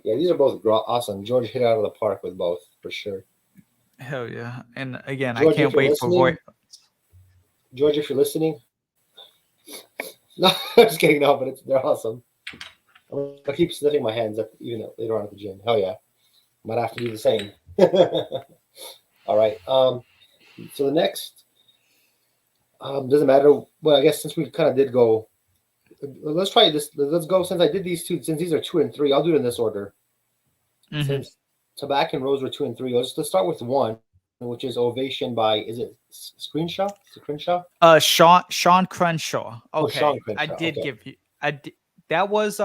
[SPEAKER 2] yeah, these are both awesome. George hit out of the park with both for sure.
[SPEAKER 1] Hell yeah. And again, I
[SPEAKER 2] George, if
[SPEAKER 1] can't
[SPEAKER 2] you're
[SPEAKER 1] wait for Roy.
[SPEAKER 2] listening, George, if you're listening, no, I'm just kidding. No, but they're awesome. I'm gonna keep sniffing my hands even later on at the gym. Hell yeah, might have to do the same. All right. So the next doesn't matter. Well, I guess since we kind of did go, let's try this. Let's go since I did these two. Since these are 2 and 3, I'll do it in this order.
[SPEAKER 1] Hmm.
[SPEAKER 2] Since Tobacco and Rose were 2 and 3, let's start with one, which is Ovation by is it Screenshaw? Is it Crenshaw?
[SPEAKER 1] Sean Crenshaw.
[SPEAKER 2] Oh, Sean
[SPEAKER 1] Okay. I
[SPEAKER 2] Crenshaw.
[SPEAKER 1] did
[SPEAKER 2] Okay.
[SPEAKER 1] give you I did, that was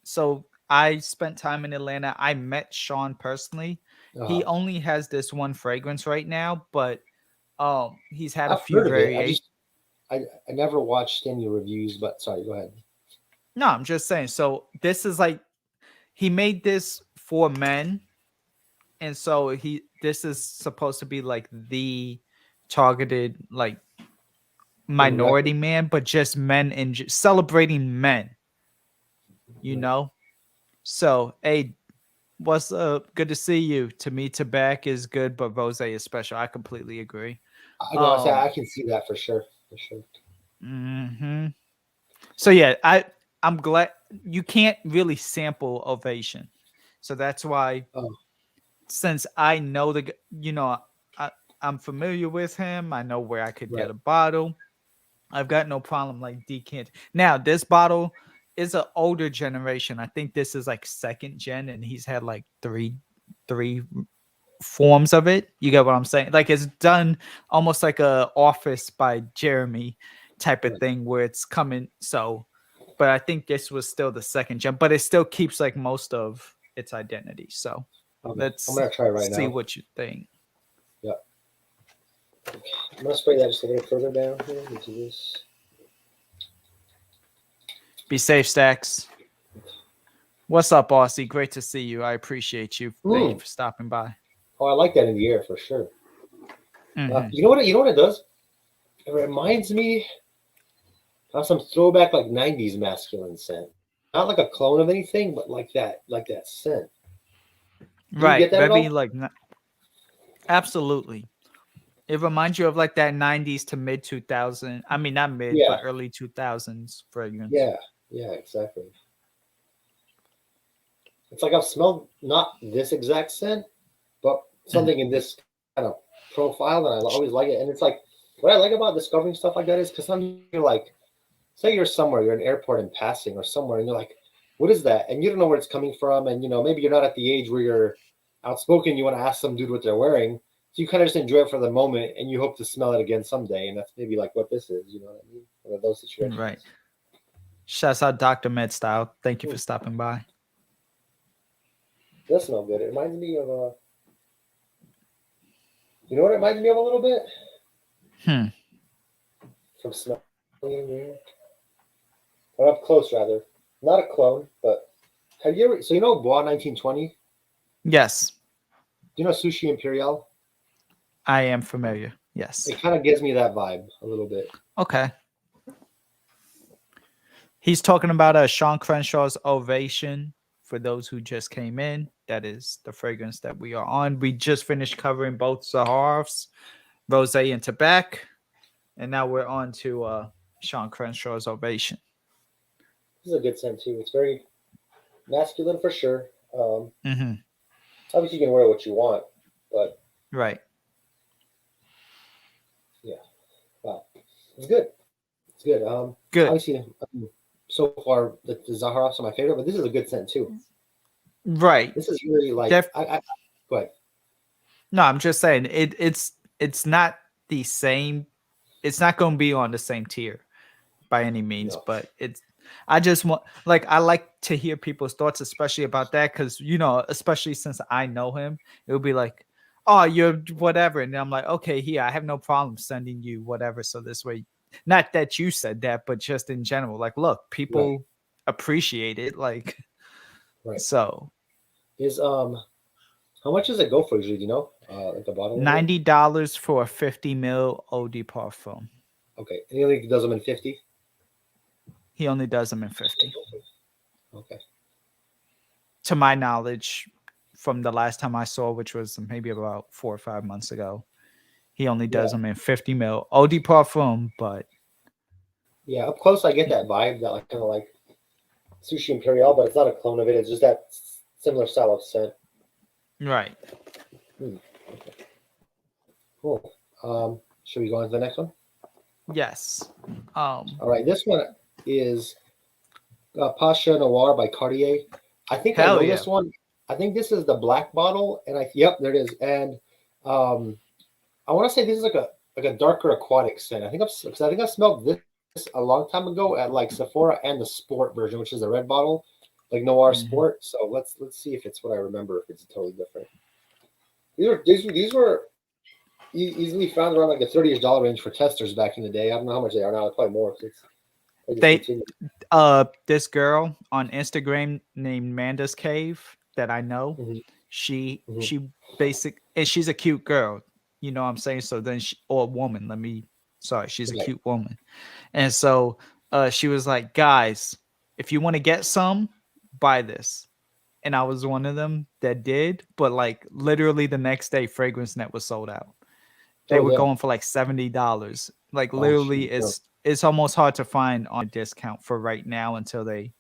[SPEAKER 1] so I spent time in Atlanta. I met Sean personally. He
[SPEAKER 2] Uh,
[SPEAKER 1] only has this one fragrance right now, but he's had a
[SPEAKER 2] I've
[SPEAKER 1] few
[SPEAKER 2] heard of it.
[SPEAKER 1] variations.
[SPEAKER 2] I never watched any reviews, but sorry, go ahead.
[SPEAKER 1] No, I'm just saying. So this is like he made this for men, and so this is supposed to be like the targeted like
[SPEAKER 2] Demographic.
[SPEAKER 1] minority man, but just men and celebrating men, you
[SPEAKER 2] Right.
[SPEAKER 1] know. So hey, what's up? Good to see you. To me, tobacco is good, but rose is special. I completely agree.
[SPEAKER 2] I know. I say
[SPEAKER 1] Um,
[SPEAKER 2] I can see that for sure. For sure.
[SPEAKER 1] mhm. So yeah, I'm glad you can't really sample ovation. So that's why
[SPEAKER 2] Oh,
[SPEAKER 1] since I know I, I'm familiar with him, I know where I could get
[SPEAKER 2] right.
[SPEAKER 1] a bottle. I've got no problem like decant. Now, this bottle is an older generation. I think this is like second gen, and he's had like three forms of it. You get what I'm saying? Like it's done almost like a Office by Jeremy type of
[SPEAKER 2] Right.
[SPEAKER 1] thing where it's coming. So, but I think this was still the second gen, but it still keeps like most of its identity. So
[SPEAKER 2] Okay. I'm
[SPEAKER 1] let's
[SPEAKER 2] gonna try right
[SPEAKER 1] see
[SPEAKER 2] now.
[SPEAKER 1] what you think.
[SPEAKER 2] Yeah. I'm gonna spray that just a little further down here into this.
[SPEAKER 1] Be safe, Stacks. What's up, Aussie? Great to see you. I appreciate you. Thank you
[SPEAKER 2] Mm.
[SPEAKER 1] for stopping by.
[SPEAKER 2] Oh, I like that in the air for sure.
[SPEAKER 1] Hmm.
[SPEAKER 2] You know what? You know what it does? It reminds me of some throwback like '90s masculine scent. Not like a clone of anything, but like that scent. Do you
[SPEAKER 1] Right.
[SPEAKER 2] get that at
[SPEAKER 1] Very
[SPEAKER 2] all?
[SPEAKER 1] like absolutely. It reminds you of like that 90s to mid 2000. I mean, not mid,
[SPEAKER 2] Yeah.
[SPEAKER 1] but early 2000s fragrance.
[SPEAKER 2] Yeah. Yeah. Exactly. It's like I've smelled not this exact scent, but
[SPEAKER 1] Mhm.
[SPEAKER 2] something in this kind of profile, and I always like it. And it's like what I like about discovering stuff like that is because sometimes you're like, say you're somewhere, you're in an airport and passing or somewhere, and you're like, what is that? And you don't know where it's coming from, and maybe you're not at the age where you're outspoken. You want to ask some dude what they're wearing, so you kind of just enjoy it for the moment, and you hope to smell it again someday. And that's maybe like what this is. You know what I mean? One of those
[SPEAKER 1] Right.
[SPEAKER 2] situations.
[SPEAKER 1] Shouts out Dr. Med Style. Thank you
[SPEAKER 2] Hmm.
[SPEAKER 1] for stopping by.
[SPEAKER 2] Does smell good. It reminds me of you know what it reminds me of a little bit
[SPEAKER 1] Hmm.
[SPEAKER 2] from smelling in here. or up close rather. Not a clone, but have you ever? So you know Bois 1920?
[SPEAKER 1] Yes,
[SPEAKER 2] Do you know Sushi Imperial?
[SPEAKER 1] I am familiar. Yes.
[SPEAKER 2] It kind of gives me that vibe a little bit.
[SPEAKER 1] Okay. He's talking about Sean Crenshaw's Ovation. For those who just came in, that is the fragrance that we are on. We just finished covering both Zaharoff's, Rosé and Tobacco, and now we're on to Sean Crenshaw's Ovation.
[SPEAKER 2] This is a good scent too. It's very masculine for sure.
[SPEAKER 1] Mm-hmm.
[SPEAKER 2] Obviously, you can wear what you want, but
[SPEAKER 1] Right.
[SPEAKER 2] yeah, wow, it's good. It's good.
[SPEAKER 1] Good.
[SPEAKER 2] Obviously, so far the Zaharoffs are my favorite, but this is a good scent too.
[SPEAKER 1] Right.
[SPEAKER 2] This is really like go ahead.
[SPEAKER 1] No, I'm just saying it's not the same. It's not going to be on the same tier by any means,
[SPEAKER 2] No.
[SPEAKER 1] but I just want, like, I like to hear people's thoughts, especially about that, because, you know, especially since I know him, it would be like, oh, you're whatever, and I'm like, okay, here, I have no problem sending you whatever, so this way, not that you said that, but just in general, like, look, people appreciate it, like, so
[SPEAKER 2] is how much does it go for usually? Do you know, like the bottle?
[SPEAKER 1] $90 for a 50 ml eau de parfum.
[SPEAKER 2] Okay, and he only does them in 50.
[SPEAKER 1] He only does them in 50.
[SPEAKER 2] Okay.
[SPEAKER 1] To my knowledge, from the last time I saw, which was maybe about 4 or 5 months ago, he only does them in 50 ml eau de parfum. But
[SPEAKER 2] yeah, up close, I get that vibe, that like kind of like Sushi Imperial, but it's not a clone of it. It's just that similar style of scent.
[SPEAKER 1] Right.
[SPEAKER 2] Okay. Cool. Should we go on to the next one?
[SPEAKER 1] Yes.
[SPEAKER 2] All right. This one is Pasha Noir by Cartier. I think I know this one. I think this is the black bottle, and yep, there it is. And I want to say this is like a darker aquatic scent. I think I smelled this a long time ago at like Sephora and the sport version, which is the red bottle, like Noir Sport. So let's see if it's what I remember. If it's totally different. These were easily found around like the $30 range for testers back in the day. I don't know how much they are now. They're probably more.
[SPEAKER 1] This girl on Instagram named Manda's Cave that I know, she basic, and she's a cute girl. You know what I'm saying? So then or woman. She's a cute woman. And so she was like, guys, if you want to get some, buy this. And I was one of them that did, but like literally the next day, Fragrance Net was sold out. They were going for like $70. Like literally, it's almost hard to find on a discount for right now until they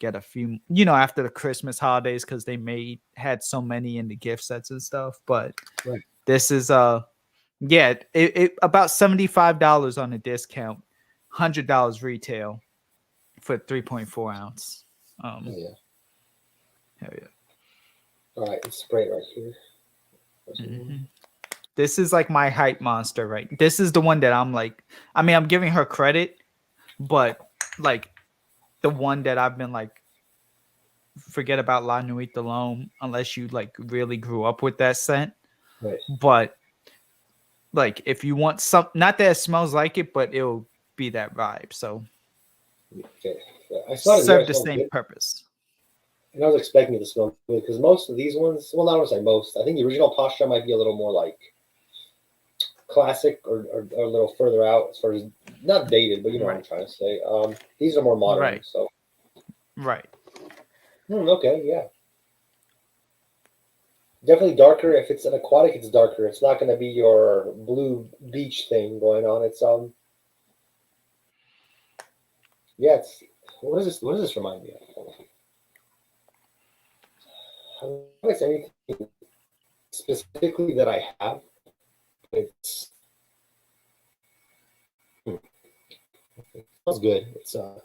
[SPEAKER 1] get a few, you know, after the Christmas holidays, because they had so many in the gift sets and stuff. But this is it about $75 on a discount, $100 retail for 3.4 ounce.
[SPEAKER 2] Hell yeah.
[SPEAKER 1] Hell yeah.
[SPEAKER 2] All right, it's spray right here.
[SPEAKER 1] This is like my hype monster, right? This is the one that I'm like, I mean, I'm giving her credit, but like the one that I've been like, forget about La Nuit de l'Homme unless you like really grew up with that scent.
[SPEAKER 2] Right.
[SPEAKER 1] But like if you want some, not that it smells like it, but it'll be that vibe. So
[SPEAKER 2] I saw it
[SPEAKER 1] serve the same purpose.
[SPEAKER 2] And I was expecting it to smell good because most of these ones, well, not say most. I think the original Posture might be a little more like classic or a little further out as far as not dated, but you know what I'm trying to say. These are more modern, so okay, yeah, definitely darker. If it's an aquatic, it's darker. It's not going to be your blue beach thing going on. It's it's what does this remind me of? I don't know if it's anything specifically that I have. It's it smells good. It's I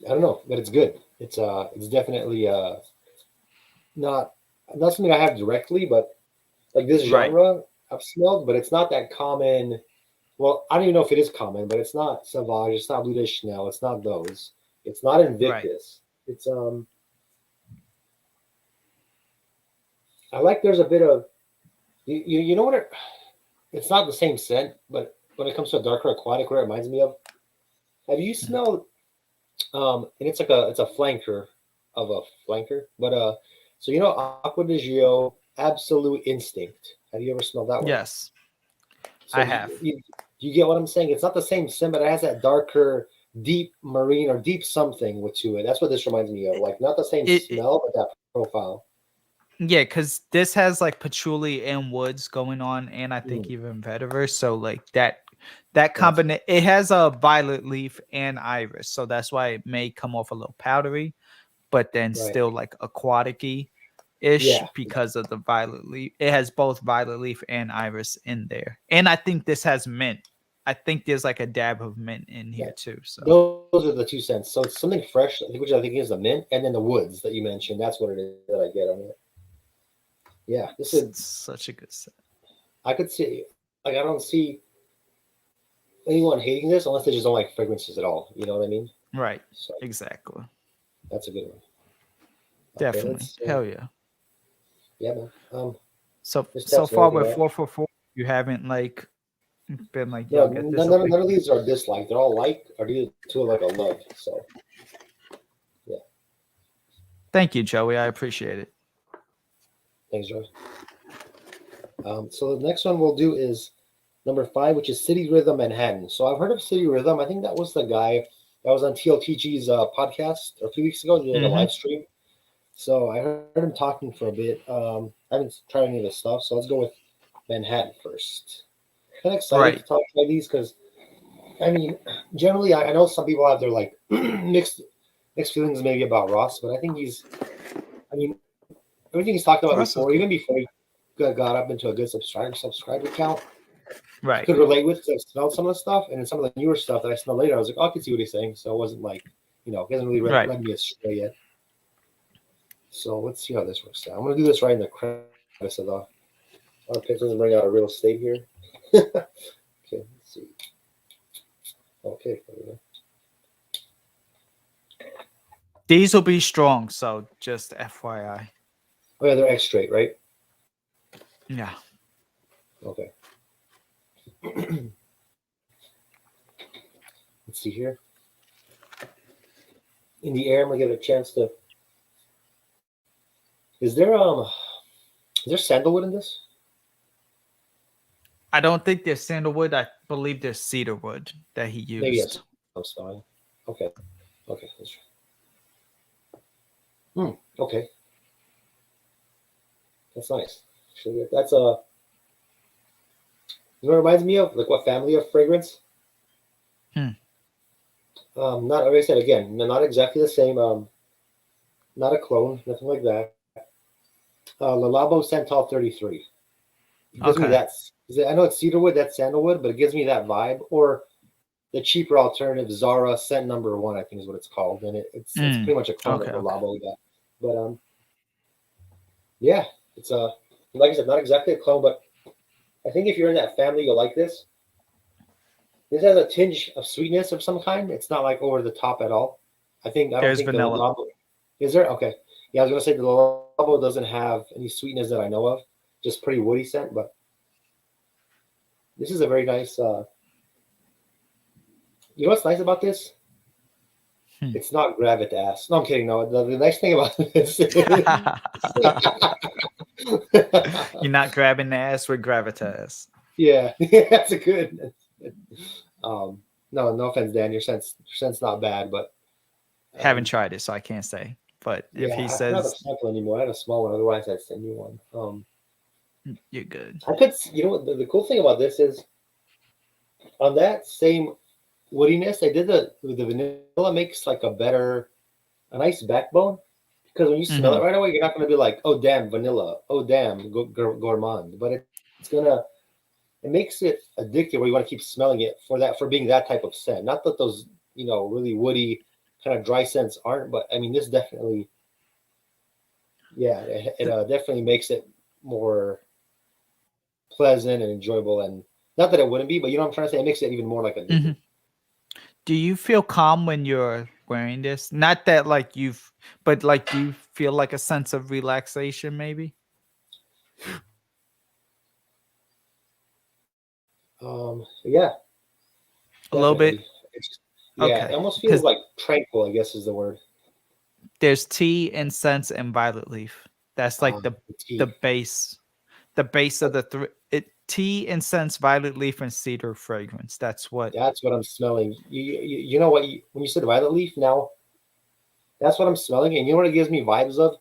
[SPEAKER 2] don't know, but it's good. It's definitely not something I have directly, but like this genre I've smelled, but it's not that common. Well, I don't even know if it is common, but it's not Sauvage, it's not Bleu de Chanel, it's not those. It's not Invictus. It's I I like there's a bit of you know what it's not the same scent, but when it comes to a darker aquatic, what it reminds me of. Have you
[SPEAKER 1] Mm.
[SPEAKER 2] smelled and it's a flanker of a flanker, but so you know Aqua di Gio Absolute Instinct. Have you ever smelled that one?
[SPEAKER 1] Yes,
[SPEAKER 2] So
[SPEAKER 1] I have.
[SPEAKER 2] you get what I'm saying? It's not the same scent, but it has that darker, deep marine or deep something with to it. That's what this reminds me of. Like not the same
[SPEAKER 1] It
[SPEAKER 2] smell, but that profile.
[SPEAKER 1] Yeah, because this has like patchouli and woods going on, and I think
[SPEAKER 2] Mm,
[SPEAKER 1] even vetiver. So like that
[SPEAKER 2] gotcha.
[SPEAKER 1] combination, it has a violet leaf and iris, so that's why it may come off a little powdery, but then
[SPEAKER 2] Right.
[SPEAKER 1] still like aquatic-y ish
[SPEAKER 2] Yeah.
[SPEAKER 1] because of the violet leaf. It has both violet leaf and iris in there, and I think this has mint. I think there's like a dab of mint in
[SPEAKER 2] Yeah.
[SPEAKER 1] here too. So
[SPEAKER 2] Those are the two scents. So it's something fresh, which I think is the mint, and then the woods that you mentioned. That's what it is that I get on it. Yeah, this is.
[SPEAKER 1] such a good set.
[SPEAKER 2] I could see. Like I don't see anyone hating this unless they just don't like fragrances at all. You know what I mean?
[SPEAKER 1] Right,
[SPEAKER 2] So
[SPEAKER 1] exactly,
[SPEAKER 2] that's a good one. Okay,
[SPEAKER 1] definitely,
[SPEAKER 2] let's.
[SPEAKER 1] hell yeah.
[SPEAKER 2] Yeah, man.
[SPEAKER 1] So
[SPEAKER 2] Just
[SPEAKER 1] so
[SPEAKER 2] testing
[SPEAKER 1] far
[SPEAKER 2] everything
[SPEAKER 1] with
[SPEAKER 2] out.
[SPEAKER 1] 444, you haven't like been like,
[SPEAKER 2] No,
[SPEAKER 1] yo, get this up.
[SPEAKER 2] none of these are disliked. They're all like, or either two are like a love. So yeah,
[SPEAKER 1] Thank you, Joey. I appreciate it.
[SPEAKER 2] thanks, George. So the next one we'll do is number 5, which is City Rhythm Manhattan. So I've heard of City Rhythm. I think that was the guy that was on TLTG's podcast a few weeks ago. He did like a
[SPEAKER 1] Mm-hmm.
[SPEAKER 2] live stream. So I heard him talking for a bit. I haven't tried any of this stuff, so let's go with Manhattan first. Kind of excited to
[SPEAKER 1] Right.
[SPEAKER 2] talk about these because I mean, generally, I know some people have their like mixed feelings maybe about Ross, but I think he's. I mean, everything he's talked about
[SPEAKER 1] Russ is
[SPEAKER 2] before,
[SPEAKER 1] cool.
[SPEAKER 2] even before he got up into a good subscriber count, I
[SPEAKER 1] Right.
[SPEAKER 2] could relate with because I smelled some of the stuff, and then some of the newer stuff that I smelled later, I was like, oh, I can see what he's saying. So it wasn't like, he hasn't really
[SPEAKER 1] Right.
[SPEAKER 2] led me astray yet. So let's see how this works out. I'm gonna do this right in the crevice of the armpit. Doesn't bring out a real state here. Okay, let's see. Okay, there we go.
[SPEAKER 1] These will be strong, so just FYI.
[SPEAKER 2] Oh yeah, they're X straight, right?
[SPEAKER 1] Yeah.
[SPEAKER 2] Okay. Let's see here. In the air, I'm gonna give it a chance to. Is there sandalwood in this?
[SPEAKER 1] I don't think there's sandalwood. I believe there's cedarwood that he
[SPEAKER 2] Maybe
[SPEAKER 1] used.
[SPEAKER 2] yes. I'm spelling. Okay. Okay. That's okay. That's nice. Actually, that's a. You know what it reminds me of? Like what family of fragrance? Not like I said again, not exactly the same. Not a clone, nothing like that. Le Labo Santal 33. It gives me
[SPEAKER 1] Okay.
[SPEAKER 2] that. I know it's cedarwood, that's sandalwood, but it gives me that vibe. Or the cheaper alternative, Zara Scent Number 1, I think is what it's called, and it's pretty much a clone of
[SPEAKER 1] Okay.
[SPEAKER 2] the
[SPEAKER 1] Okay.
[SPEAKER 2] Labo. Yeah, but yeah, it's like I said, not exactly a clone, but I think if you're in that family, you'll like this. This has a tinge of sweetness of some kind. It's not like over the top at all. I don't
[SPEAKER 1] There's
[SPEAKER 2] think the
[SPEAKER 1] vanilla.
[SPEAKER 2] Labo is there. Okay, yeah, I was gonna say the Labo doesn't have any sweetness that I know of. Just pretty woody scent, but this is a very nice. You know what's nice about this? It's not gravitas. No, I'm kidding. No, the nice thing about this is
[SPEAKER 1] You're not grabbing the ass with gravitas.
[SPEAKER 2] yeah, that's a good. Um, no, no offense, Dan. Your scent's not bad, but
[SPEAKER 1] Haven't tried it, so I can't say. But if
[SPEAKER 2] yeah,
[SPEAKER 1] he
[SPEAKER 2] I don't have a
[SPEAKER 1] says
[SPEAKER 2] sample anymore. I had a small one. Otherwise, I'd send you one.
[SPEAKER 1] you're good.
[SPEAKER 2] I could. You know what? The cool thing about this is on that same woodiness, they did the vanilla makes like a nice backbone because when you smell it right away, you're not going to be like, oh damn, vanilla, oh damn, gourmand, but it's gonna it makes it addictive where you want to keep smelling it for being that type of scent. Not that those really woody kind of dry scents aren't, but I mean this definitely, yeah, it definitely makes it more pleasant and enjoyable. And not that it wouldn't be, but you know what I'm trying to say. It makes it even more like addictive.
[SPEAKER 1] Do you feel calm when you're wearing this? Not that like but like do you feel like a sense of relaxation maybe?
[SPEAKER 2] Yeah,
[SPEAKER 1] A little bit.
[SPEAKER 2] definitely. Yeah, it
[SPEAKER 1] Okay,
[SPEAKER 2] almost feels
[SPEAKER 1] because
[SPEAKER 2] like tranquil, I guess is the word.
[SPEAKER 1] there's tea, incense, and violet leaf. That's like
[SPEAKER 2] The
[SPEAKER 1] the
[SPEAKER 2] tea.
[SPEAKER 1] base, the base of the three. Tea, incense, violet leaf, and cedar fragrance. That's what.
[SPEAKER 2] That's what I'm smelling. You know what? When you said violet leaf, now that's what I'm smelling, and you know what it gives me vibes of?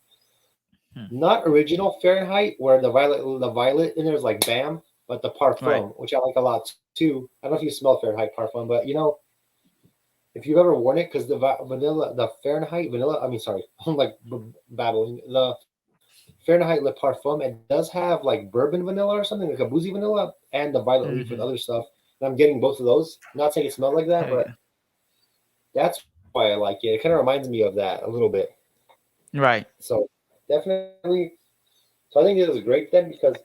[SPEAKER 1] Hmm,
[SPEAKER 2] Not original Fahrenheit, where the violet in there is like bam, but the
[SPEAKER 1] right.
[SPEAKER 2] parfum, which I like a lot too. I don't know if you smell Fahrenheit parfum, but if you've ever worn it, because vanilla, the Fahrenheit vanilla. I mean, sorry, I'm like babbling. The Fahrenheit Le Parfum, it does have like bourbon vanilla or something, like a boozy vanilla, and the violet leaf with
[SPEAKER 1] Mm-hmm.
[SPEAKER 2] other stuff. And I'm getting both of those. Not saying it smells like that,
[SPEAKER 1] Hell
[SPEAKER 2] but
[SPEAKER 1] yeah.
[SPEAKER 2] that's why I like it. It kind of reminds me of that a little bit.
[SPEAKER 1] Right.
[SPEAKER 2] So definitely. So I think this is great then because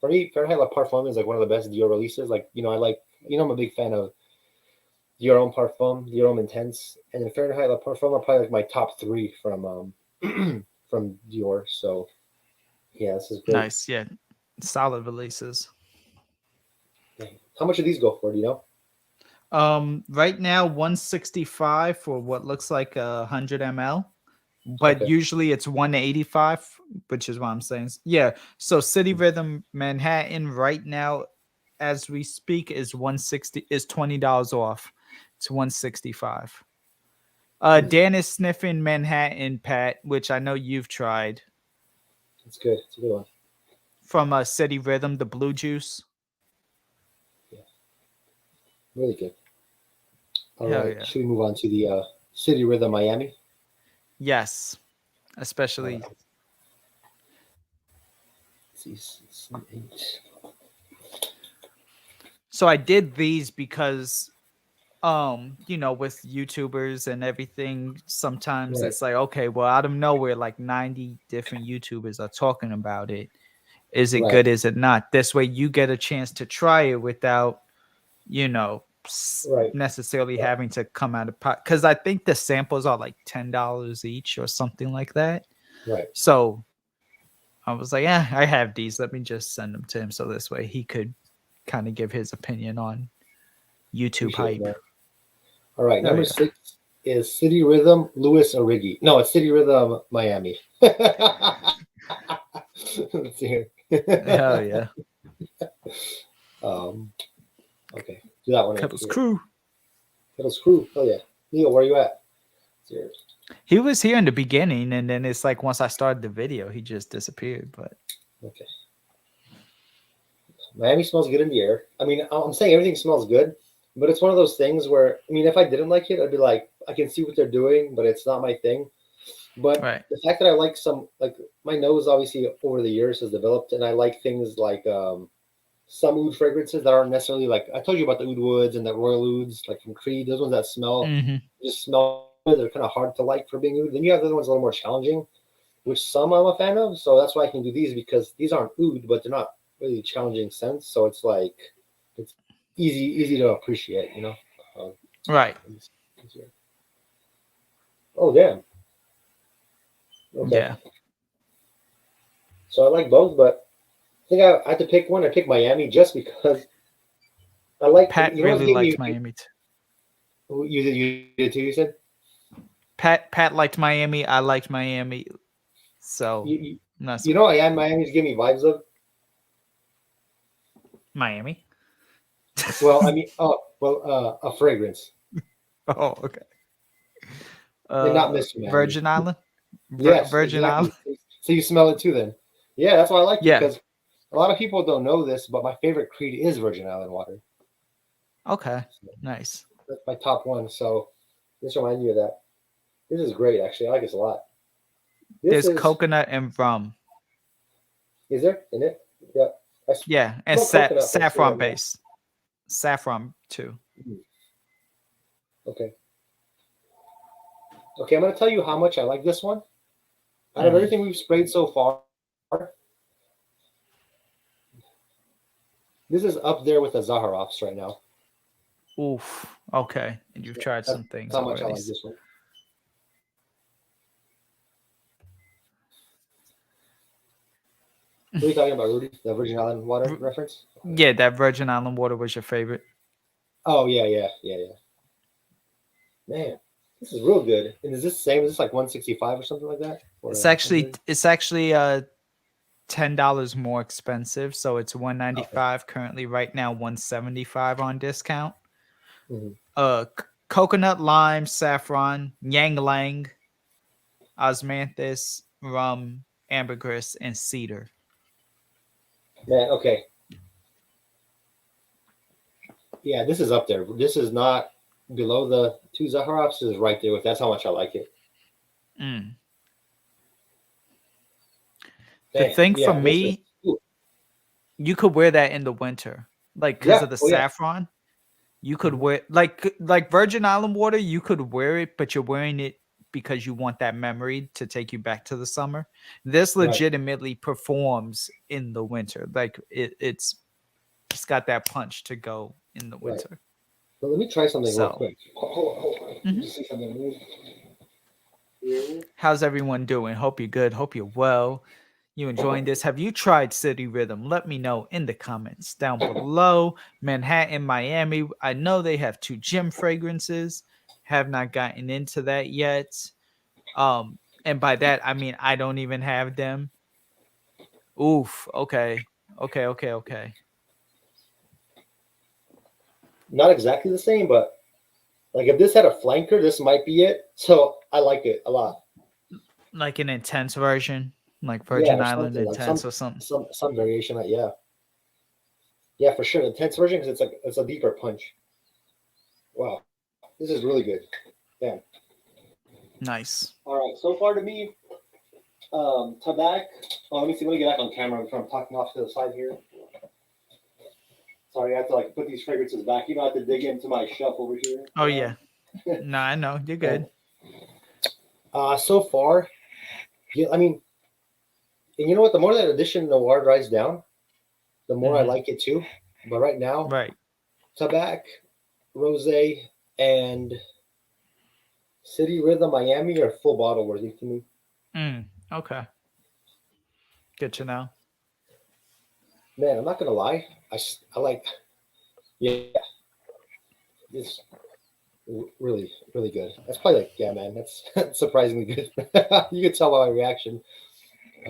[SPEAKER 2] for me, Fahrenheit La Parfum is like one of the best Dior releases. Like I like I'm a big fan of Dior Homme Parfum, Dior Homme Intense, and then Fahrenheit La Parfum are probably like my top three from from Dior. So yeah, this is great.
[SPEAKER 1] Nice. Yeah. Solid releases.
[SPEAKER 2] How much do these go for? Do you know?
[SPEAKER 1] Right now 165 for what looks like 100 ml, but
[SPEAKER 2] Okay.
[SPEAKER 1] usually it's 185, which is what I'm saying. Yeah. So City Rhythm Manhattan right now, as we speak, is 160 is $20 off. It's 165. Dan is sniffing Manhattan, Pat, which I know you've tried
[SPEAKER 2] It's good. It's a good one.
[SPEAKER 1] from City Rhythm, the blue juice.
[SPEAKER 2] Yeah, really good. All
[SPEAKER 1] Hell
[SPEAKER 2] right.
[SPEAKER 1] yeah.
[SPEAKER 2] Should we move on to the City Rhythm Miami?
[SPEAKER 1] Yes.
[SPEAKER 2] All
[SPEAKER 1] Especially
[SPEAKER 2] right. Let's see, eight.
[SPEAKER 1] so I did these because with YouTubers and everything, sometimes
[SPEAKER 2] Right.
[SPEAKER 1] it's like, okay, well, out of nowhere, like 90 different YouTubers are talking about it. Is it
[SPEAKER 2] Right.
[SPEAKER 1] good? Is it not? This way you get a chance to try it without,
[SPEAKER 2] Right.
[SPEAKER 1] necessarily
[SPEAKER 2] Yeah.
[SPEAKER 1] having to come out of pot. Because I think the samples are like $10 each or something like that.
[SPEAKER 2] Right.
[SPEAKER 1] So I was like, yeah, I have these. Let me just send them to him. So this way he could kind of give his opinion on YouTube
[SPEAKER 2] Appreciate it,
[SPEAKER 1] hype.
[SPEAKER 2] man. All right.
[SPEAKER 1] Oh
[SPEAKER 2] Number
[SPEAKER 1] yeah.
[SPEAKER 2] 6 is City Rhythm Louis Origi. No, it's City Rhythm Miami. Let's see here.
[SPEAKER 1] Hell yeah.
[SPEAKER 2] um, okay. Do that one right
[SPEAKER 1] Kettle's
[SPEAKER 2] here.
[SPEAKER 1] crew.
[SPEAKER 2] Kettle's Crew. Oh, yeah. Neil, where are you at? Here.
[SPEAKER 1] He was here in the beginning, and then it's like once I started the video, he just disappeared. But
[SPEAKER 2] Okay. Miami smells good in the air. I mean, I'm saying everything smells good, but it's one of those things where, I mean, if I didn't like it, I'd be like, I can see what they're doing, but it's not my thing. But
[SPEAKER 1] right.
[SPEAKER 2] the fact that I like like my nose obviously over the years has developed, and I like things like some oud fragrances that aren't necessarily like I told you about the oud woods and the royal ouds, like from Creed. Those ones that
[SPEAKER 1] Mm-hmm.
[SPEAKER 2] just smell good. They're kind of hard to like for being oud. Then you have the other ones a little more challenging, which some I'm a fan of. So that's why I can do these because these aren't oud, but they're not really challenging scents. So it's like it's easy to appreciate. Um,
[SPEAKER 1] Right.
[SPEAKER 2] oh damn. Okay.
[SPEAKER 1] Yeah.
[SPEAKER 2] So I like both, but I think I had to pick one. I picked Miami just because I like.
[SPEAKER 1] Pat
[SPEAKER 2] What
[SPEAKER 1] really
[SPEAKER 2] hit
[SPEAKER 1] liked
[SPEAKER 2] me?
[SPEAKER 1] Miami too.
[SPEAKER 2] You did too. You said
[SPEAKER 1] Pat liked Miami. I liked Miami. So
[SPEAKER 2] you, you,
[SPEAKER 1] that's
[SPEAKER 2] you know Miami's give me vibes of.
[SPEAKER 1] Miami.
[SPEAKER 2] Well, I mean, a fragrance
[SPEAKER 1] Oh, okay.
[SPEAKER 2] and not Mr. Miami.
[SPEAKER 1] Virgin Island.
[SPEAKER 2] Yes,
[SPEAKER 1] Virgin Island.
[SPEAKER 2] exactly. So you smell it too, then. Yeah, that's why I like it
[SPEAKER 1] Yeah.
[SPEAKER 2] because a lot of people don't know this, but my favorite Creed is Virgin Island water.
[SPEAKER 1] Okay.
[SPEAKER 2] So
[SPEAKER 1] Nice.
[SPEAKER 2] that's my top one. So this reminds me of that. This is great, actually. I like this a lot. This
[SPEAKER 1] There's
[SPEAKER 2] is
[SPEAKER 1] coconut and rum.
[SPEAKER 2] there in it? Yeah. I
[SPEAKER 1] Yeah, and
[SPEAKER 2] smell coconut for sure
[SPEAKER 1] saffron
[SPEAKER 2] right now.
[SPEAKER 1] base. Saffron too.
[SPEAKER 2] Okay. Okay, I'm going to tell you how much I like this one. Out of
[SPEAKER 1] Mm.
[SPEAKER 2] everything we've sprayed so far, this is up there with the Zaharoffs right now.
[SPEAKER 1] Oof. Okay. And you've tried
[SPEAKER 2] That's
[SPEAKER 1] some things
[SPEAKER 2] how much I
[SPEAKER 1] already.
[SPEAKER 2] like this one. What are you talking about, Rudy? The Virgin Island water reference?
[SPEAKER 1] Yeah, that Virgin Island water was your favorite.
[SPEAKER 2] Oh yeah. Man, this is real good. And is this the same? Is this like 165 or something like that? Or
[SPEAKER 1] It's actually $10 more expensive, so it's
[SPEAKER 2] okay.
[SPEAKER 1] $195 currently. Right now, $175 on discount.
[SPEAKER 2] Mhm.
[SPEAKER 1] Coconut, lime, saffron, ylang ylang, osmanthus, rum, ambergris, and cedar.
[SPEAKER 2] Man, okay. Yeah, this is up there. This is not below the two Zaharoffs. This is right there with. That's how much I like it.
[SPEAKER 1] Mm. The
[SPEAKER 2] Dang.
[SPEAKER 1] thing for
[SPEAKER 2] Yeah, this is.
[SPEAKER 1] me,
[SPEAKER 2] Ooh,
[SPEAKER 1] you could wear that in the winter, like because
[SPEAKER 2] yeah.
[SPEAKER 1] of the
[SPEAKER 2] Oh yeah.
[SPEAKER 1] saffron. You could
[SPEAKER 2] Mhm.
[SPEAKER 1] wear like Virgin Island water. You could wear it, but you're wearing it because you want that memory to take you back to the summer. This
[SPEAKER 2] Right.
[SPEAKER 1] legitimately performs in the winter. Like it's got that punch to go in the
[SPEAKER 2] Right.
[SPEAKER 1] winter.
[SPEAKER 2] But let me try something real
[SPEAKER 1] So,
[SPEAKER 2] quick. Hold on.
[SPEAKER 1] mhm.
[SPEAKER 2] Just see something new here.
[SPEAKER 1] How's everyone doing? Hope you're good. Hope you're well. You enjoying this? Have you tried City Rhythm? Let me know in the comments down below. Manhattan, Miami. I know they have 2 gym fragrances. Have not gotten into that yet. And by that I mean I don't even have them. Oof. Okay.
[SPEAKER 2] Not exactly the same, but like if this had a flanker, this might be it. So I like it a lot.
[SPEAKER 1] Like an intense version, like
[SPEAKER 2] Yeah,
[SPEAKER 1] Virgin
[SPEAKER 2] or
[SPEAKER 1] Island
[SPEAKER 2] something like
[SPEAKER 1] intense or something.
[SPEAKER 2] some variation. Yeah, yeah, for sure. The intense version because it's a deeper punch. Wow, this is really good. Yeah.
[SPEAKER 1] Nice.
[SPEAKER 2] All right. So far to me, Tabak. Oh, let me see. Let me get back on camera before I'm talking off to the side here. Sorry, I have to like put these fragrances back. You know, I have to dig into my shelf over here.
[SPEAKER 1] Oh yeah. No, I know. You're good.
[SPEAKER 2] So far, yeah, I mean, and you know what? The more that edition noir dries down, the more I
[SPEAKER 1] Mhm.
[SPEAKER 2] like it too. But right now,
[SPEAKER 1] Right.
[SPEAKER 2] Tabak, Rosé, and City Rhythm Miami are full bottle worthy to me.
[SPEAKER 1] Okay. Good to know.
[SPEAKER 2] Man, I'm not gonna lie. I like, yeah, it's really good. That's probably like, yeah, man, that's surprisingly good. You can tell by my reaction.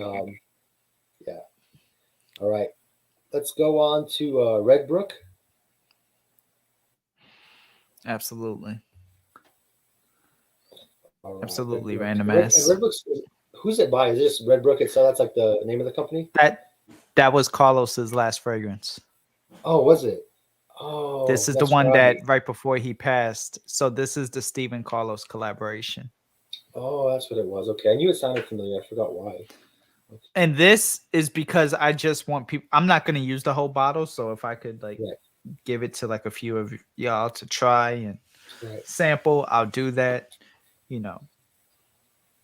[SPEAKER 2] Um, yeah. All right, let's go on to Redbrook.
[SPEAKER 1] Absolutely.
[SPEAKER 2] All right,
[SPEAKER 1] Absolutely
[SPEAKER 2] Redbrook.
[SPEAKER 1] random
[SPEAKER 2] And
[SPEAKER 1] ass.
[SPEAKER 2] Redbrook's who's it by? Is this Redbrook itself? That's like the name of the company.
[SPEAKER 1] That was Carlos's last fragrance.
[SPEAKER 2] Oh, was it?
[SPEAKER 1] This
[SPEAKER 2] Oh,
[SPEAKER 1] is the
[SPEAKER 2] that's
[SPEAKER 1] one that
[SPEAKER 2] right.
[SPEAKER 1] right before he passed. So this is the Stephen Carlos collaboration.
[SPEAKER 2] Oh, that's what it was. Okay, I knew it sounded familiar. I forgot why.
[SPEAKER 1] And this is because I just want people. I'm not going to use the whole bottle. So if I could like
[SPEAKER 2] Right,
[SPEAKER 1] give it to like a few of y'all to try and
[SPEAKER 2] right.
[SPEAKER 1] sample, I'll do that. You know,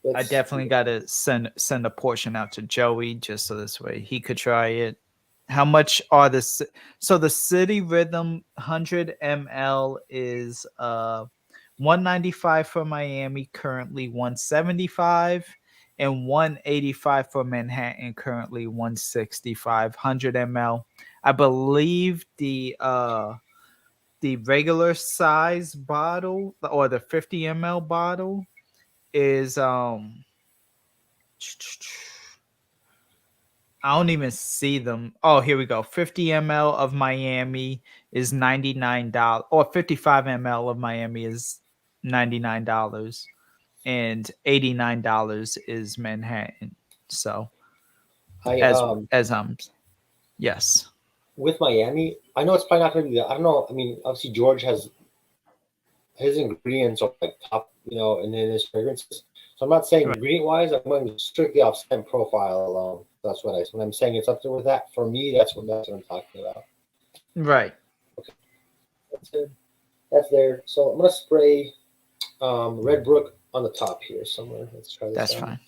[SPEAKER 1] I
[SPEAKER 2] Let's
[SPEAKER 1] definitely got to send a portion out to Joey just so this way he could try it. How much are so the City Rhythm 100 ml is 195 for Miami, currently 175, and 185 for Manhattan, currently 165. 100 ml. I believe the regular size bottle or the 50 ml bottle is I don't even see them. Oh, here we go. 50 ml of Miami is $99, or 55 ml of Miami is $99, and $89 is Manhattan. So
[SPEAKER 2] I
[SPEAKER 1] as yes.
[SPEAKER 2] with Miami. I know it's probably not going to be. I don't know. I mean, obviously George has his ingredients are like top, and then his fragrances. So I'm not saying
[SPEAKER 1] Right.
[SPEAKER 2] ingredient wise. I'm going strictly off scent profile alone. That's what when I'm saying it's up there with that. For me, that's what I'm talking about.
[SPEAKER 1] Right.
[SPEAKER 2] That's it. That's there. So I'm gonna spray Redbrook on the top here somewhere. Let's try this
[SPEAKER 1] That's
[SPEAKER 2] out.
[SPEAKER 1] fine.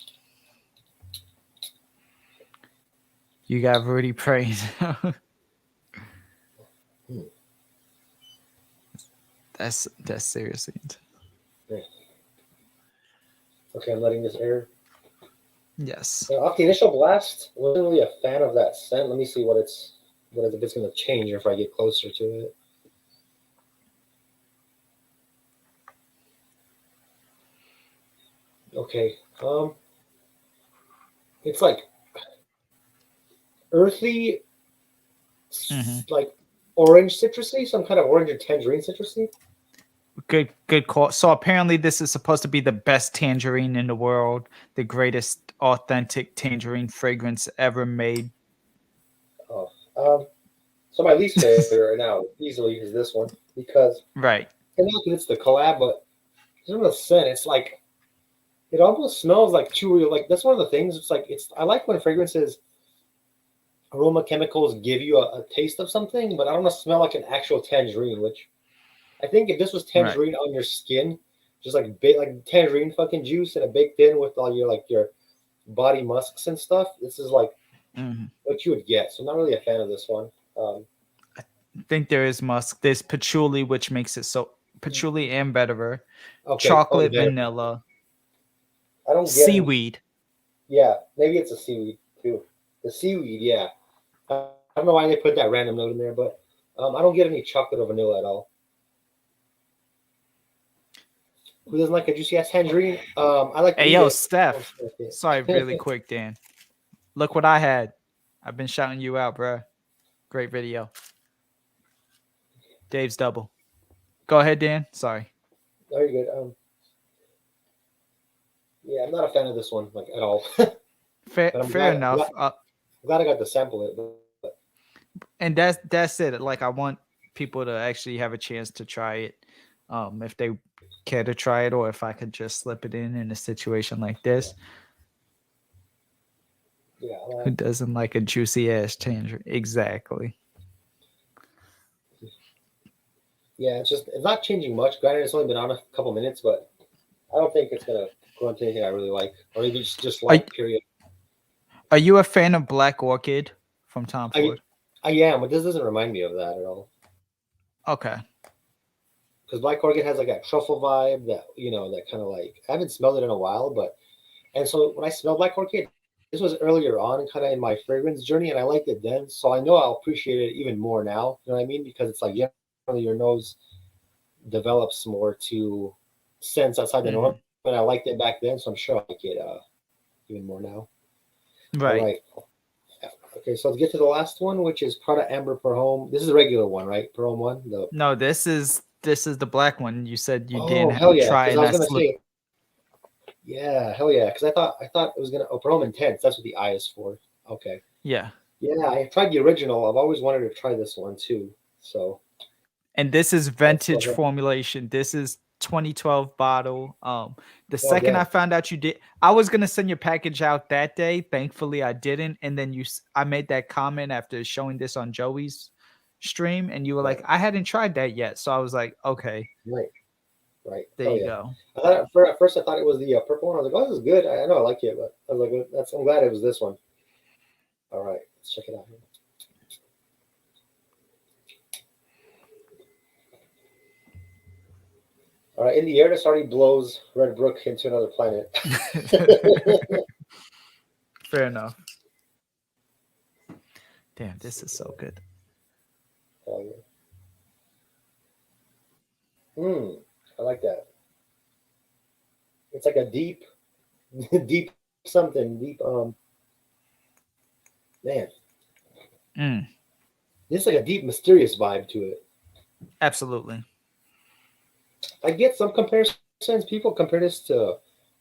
[SPEAKER 1] You got Rudy praise.
[SPEAKER 2] Hmm.
[SPEAKER 1] That's seriously.
[SPEAKER 2] Yeah. Okay, I'm letting this air.
[SPEAKER 1] Yes.
[SPEAKER 2] Off the initial blast, wasn't really a fan of that scent. Let me see what if it's going to change if I get closer to it. Okay. It's like earthy, like orange citrusy, some kind of orange or tangerine citrusy.
[SPEAKER 1] Good call. So apparently this is supposed to be the best tangerine in the world, the greatest authentic tangerine fragrance ever made.
[SPEAKER 2] Oh, so my least favorite right now easily is this one because
[SPEAKER 1] Right.
[SPEAKER 2] and not that it's the collab, but some of the scent, it's like it almost smells like chewy. Like that's one of the things. It's like I like when fragrances aroma chemicals give you a taste of something, but I don't want to smell like an actual tangerine. Which I think if this was
[SPEAKER 1] Right.
[SPEAKER 2] tangerine on your skin, just like tangerine fucking juice and it baked in with all your body musks and stuff, this is like what you would get. So I'm not really a fan of this one.
[SPEAKER 1] I think there is musk. There's patchouli, which makes it so patchouli and vetiver,
[SPEAKER 2] Okay,
[SPEAKER 1] chocolate, vanilla,
[SPEAKER 2] I don't get any.
[SPEAKER 1] seaweed.
[SPEAKER 2] Yeah, maybe it's a seaweed too. The seaweed, yeah. I don't know why they put that random note in there, but I don't get any chocolate or vanilla at all. Who doesn't like a juicy ass tangerine? I like to
[SPEAKER 1] Hey,
[SPEAKER 2] eat
[SPEAKER 1] yo,
[SPEAKER 2] it.
[SPEAKER 1] Steph. Sorry, really quick, Dan. Look what I had. I've been shouting you out, bro. Great video. Dave's double. Go ahead, Dan. Sorry.
[SPEAKER 2] Very good. Yeah, I'm not a fan of this one like at all.
[SPEAKER 1] Fair,
[SPEAKER 2] But
[SPEAKER 1] fair enough.
[SPEAKER 2] glad I got to sample it. But
[SPEAKER 1] And that's it. Like I want people to actually have a chance to try it, if they care to try it, or if I could just slip it in a situation like this.
[SPEAKER 2] yeah,
[SPEAKER 1] Who doesn't like a juicy ass tangerine? Exactly.
[SPEAKER 2] yeah, it's not changing much. Granted, it's only been on a couple minutes, but I don't think it's gonna go into anything I really like, or even just
[SPEAKER 1] Are,
[SPEAKER 2] like. Period.
[SPEAKER 1] are you a fan of Black Orchid from Tom
[SPEAKER 2] I
[SPEAKER 1] Ford?
[SPEAKER 2] I am, but this doesn't remind me of that at all.
[SPEAKER 1] Okay.
[SPEAKER 2] Because Black Orchid has like a truffle vibe that kind of like I haven't smelled it in a while, and so when I smelled Black Orchid, this was earlier on, kind of in my fragrance journey, and I liked it then. So I know I'll appreciate it even more now. You know what I mean? Because it's like generally your nose develops more to scents outside the norm, but I liked it back then, so I'm sure I like it even more now. All
[SPEAKER 1] Right.
[SPEAKER 2] right. Okay, so let's get to the last one, which is Prada Amber Per Home. This is a regular one, right? Per Home one.
[SPEAKER 1] No, this is the black one. You said you
[SPEAKER 2] Oh,
[SPEAKER 1] didn't
[SPEAKER 2] hell yeah!
[SPEAKER 1] try,
[SPEAKER 2] Because I
[SPEAKER 1] and
[SPEAKER 2] was
[SPEAKER 1] I
[SPEAKER 2] gonna
[SPEAKER 1] slipped.
[SPEAKER 2] say, yeah, hell yeah. Because I thought it was gonna Per Home Intense. That's what the I is for. Okay.
[SPEAKER 1] Yeah.
[SPEAKER 2] Yeah, I tried the original. I've always wanted to try this one too. So
[SPEAKER 1] And this is
[SPEAKER 2] let's go
[SPEAKER 1] vintage
[SPEAKER 2] ahead.
[SPEAKER 1] formulation. This is 2012 bottle. The
[SPEAKER 2] Oh
[SPEAKER 1] second I
[SPEAKER 2] damn!
[SPEAKER 1] found out you did, I was gonna send your package out that day. Thankfully, I didn't. And then I made that comment after showing this on Joey's stream, and you were like,
[SPEAKER 2] Right,
[SPEAKER 1] "I hadn't tried that yet." So I was like, "Okay,
[SPEAKER 2] right, right.
[SPEAKER 1] there
[SPEAKER 2] Hell
[SPEAKER 1] you
[SPEAKER 2] yeah!
[SPEAKER 1] go."
[SPEAKER 2] I thought at first I thought it was the purple one. I was like, oh, this is good. I know I like it, but I was like, that's. I'm glad it was this one. All right, let's check it out. All right, in the air, this already blows Red Brook into another planet.
[SPEAKER 1] Fair enough. Damn, this is so good.
[SPEAKER 2] Oh, yeah. I like that. It's like a deep, deep something. Deep, man. There's like a deep, mysterious vibe to it.
[SPEAKER 1] Absolutely.
[SPEAKER 2] I get some comparisons. People compare this to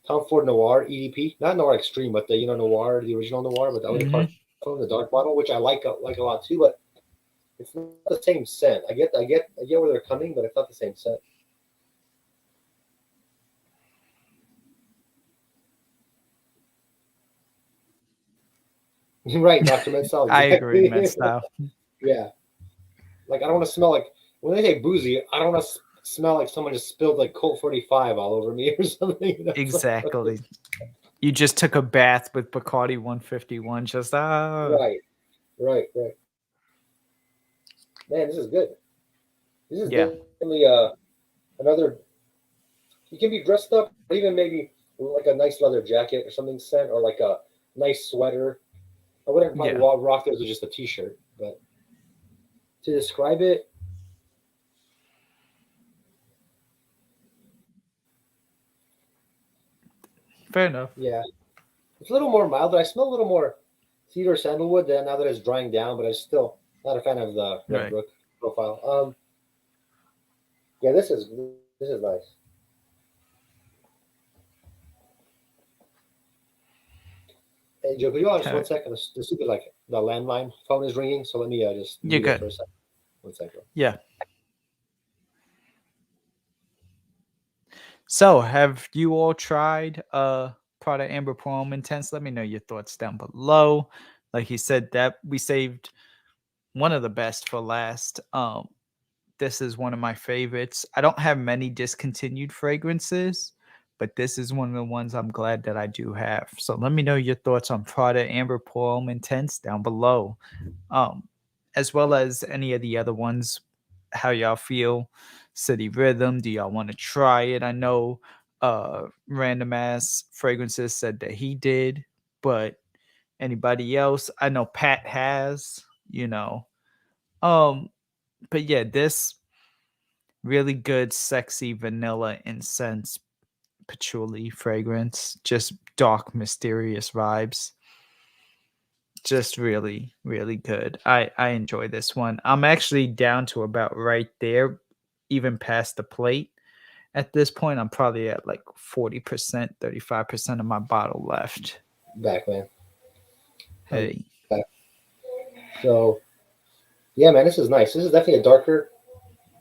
[SPEAKER 2] Tom Ford Noir EDP, not Noir Extreme, but the Noir, the original Noir, but the other part from the dark bottle, which I like a lot too. But it's not the same scent. I get where they're coming, but it's not the same scent. Right, Dr. Metzl,
[SPEAKER 1] I agree,
[SPEAKER 2] exactly.
[SPEAKER 1] Metzl.
[SPEAKER 2] Yeah. Like, I don't want to smell like, when they say boozy, I don't want to smell like someone just spilled like Colt 45 all over me or something.
[SPEAKER 1] Exactly. You just took a bath with Bacardi 151. Just
[SPEAKER 2] Right. Man, this is good. This is
[SPEAKER 1] yeah.
[SPEAKER 2] definitely another. You can be dressed up, even maybe like a nice leather jacket or something scent, or like a nice sweater. I wouldn't probably
[SPEAKER 1] Yeah,
[SPEAKER 2] rock those with just a t-shirt, but to describe it,
[SPEAKER 1] fair enough.
[SPEAKER 2] yeah, it's a little more mild, but I smell a little more cedar sandalwood than now that it's drying down. But I'm still not a fan of the Red
[SPEAKER 1] Right.
[SPEAKER 2] Brook profile. Yeah, this is nice. Hey Joe, could you hold on just
[SPEAKER 1] Okay.
[SPEAKER 2] one second? The stupid like the landline phone is ringing, so let me just
[SPEAKER 1] You're
[SPEAKER 2] mute it
[SPEAKER 1] good.
[SPEAKER 2] for a second. One second.
[SPEAKER 1] Yeah. So, have you all tried Prada Amber Chrome Intense? Let me know your thoughts down below. Like he said, that we saved one of the best for last. This is one of my favorites. I don't have many discontinued fragrances, but this is one of the ones I'm glad that I do have. So let me know your thoughts on Prada Amber Chrome Intense down below, um, as well as any of the other ones. How y'all feel? City Rhythm. Do y'all want to try it? I know Random Ass Fragrances said that he did, but anybody else? I know Pat has. You know, um, but yeah, this really good, sexy vanilla incense patchouli fragrance. Just dark, mysterious vibes. Just really, really good. I enjoy this one. I'm actually down to about right there, even past the plate. At this point, I'm probably at like 40%, 35% of my bottle left.
[SPEAKER 2] Back, man. I'm
[SPEAKER 1] Hey,
[SPEAKER 2] back. So yeah, man, this is nice. This is definitely a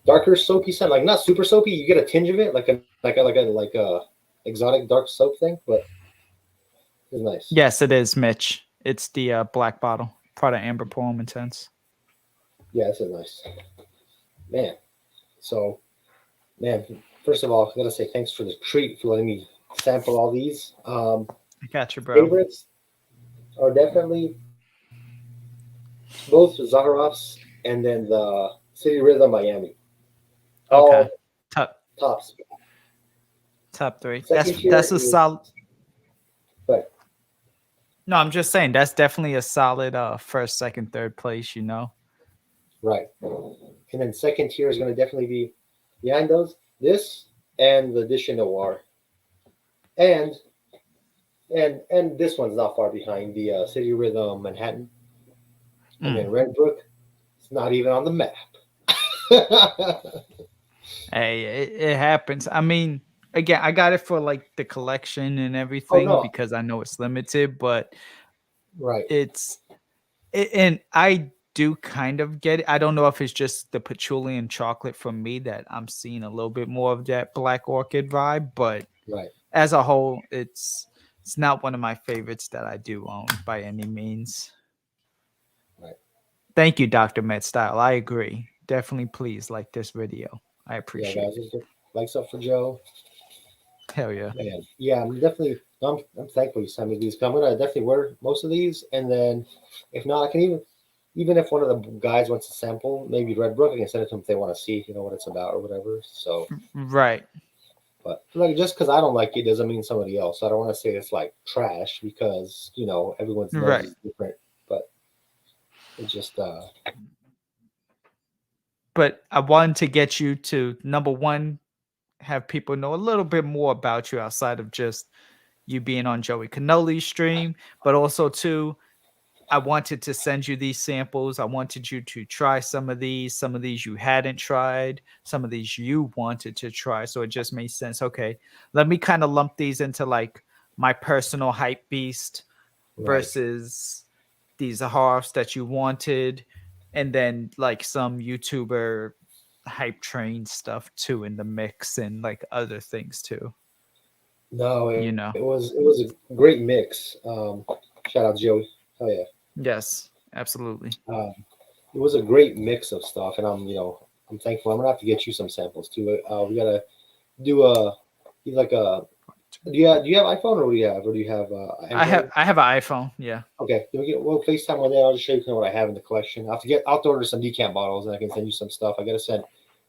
[SPEAKER 2] darker soapy scent. Like not super soapy. You get a tinge of it, like a exotic dark soap thing, but it's nice.
[SPEAKER 1] yes, it is, Mitch. It's the black bottle, Prada Amber Poem Intense.
[SPEAKER 2] Yeah, this is nice, man. So man, first of all, I gotta say thanks for the treat for letting me sample all these.
[SPEAKER 1] I got you, bro.
[SPEAKER 2] Favorites are definitely both Zaharoff's and then the City Rhythm Miami.
[SPEAKER 1] Okay.
[SPEAKER 2] All
[SPEAKER 1] Top
[SPEAKER 2] tops.
[SPEAKER 1] top three.
[SPEAKER 2] Second tier
[SPEAKER 1] That's a
[SPEAKER 2] is,
[SPEAKER 1] solid.
[SPEAKER 2] but
[SPEAKER 1] No, I'm just saying that's definitely a solid first, second, third place. You know.
[SPEAKER 2] right. And then second tier is going to definitely be behind those this and the Dish Noir, and and this one's not far behind the City Rhythm Manhattan, and then
[SPEAKER 1] Mm.
[SPEAKER 2] Red Brook. It's not even on the map.
[SPEAKER 1] Hey, it happens. I mean, again, I got it for like the collection and
[SPEAKER 2] Oh
[SPEAKER 1] everything
[SPEAKER 2] no,
[SPEAKER 1] because I know it's limited, but
[SPEAKER 2] right.
[SPEAKER 1] it's and I do kind of get it. I don't know if it's just the patchouli and chocolate from me that I'm seeing a little bit more of that black orchid vibe, but
[SPEAKER 2] Right.
[SPEAKER 1] as a whole, it's not one of my favorites that I do own by any means.
[SPEAKER 2] Right.
[SPEAKER 1] Thank you, Dr. Med Style. I agree. Definitely please like this video. I
[SPEAKER 2] Yeah,
[SPEAKER 1] appreciate
[SPEAKER 2] guys.
[SPEAKER 1] it.
[SPEAKER 2] Likes up for Joe.
[SPEAKER 1] Hell yeah.
[SPEAKER 2] Man, yeah, I'm definitely. I'm thankful you sent me these. 'Cause I'm gonna definitely wear most of these, and then if not, I can even if one of the guys wants to sample, maybe Red Brook, I can send it to them if they want to see, what it's about or whatever. So,
[SPEAKER 1] Right.
[SPEAKER 2] but like just because I don't like it doesn't mean somebody else. I don't want to say it's like trash because everyone's nose
[SPEAKER 1] Right.
[SPEAKER 2] is different. But it's just
[SPEAKER 1] But I wanted to get you to number one, have people know a little bit more about you outside of just you being on Joey Cannoli's stream, but also two, I wanted to send you these samples. I wanted you to try some of these you hadn't tried, some of these you wanted to try. So it just made sense. Okay, let me kind of lump these into like my personal hype beast
[SPEAKER 2] right.
[SPEAKER 1] versus these Zaharoffs that you wanted, and then like some YouTuber hype train stuff too in the mix and like other things too.
[SPEAKER 2] No,
[SPEAKER 1] You know.
[SPEAKER 2] it was a great mix. Shout out Joey. Oh yeah.
[SPEAKER 1] Yes, absolutely.
[SPEAKER 2] It was a great mix of stuff, and I'm thankful. I'm gonna have to get you some samples too. We gotta do like a. Do you have iPhone or do you have Android?
[SPEAKER 1] I have an iPhone. Yeah.
[SPEAKER 2] Okay, we'll FaceTime one day. I'll just show you kind of what I have in the collection. I'll have to order some decant bottles, and I can send you some stuff. I gotta send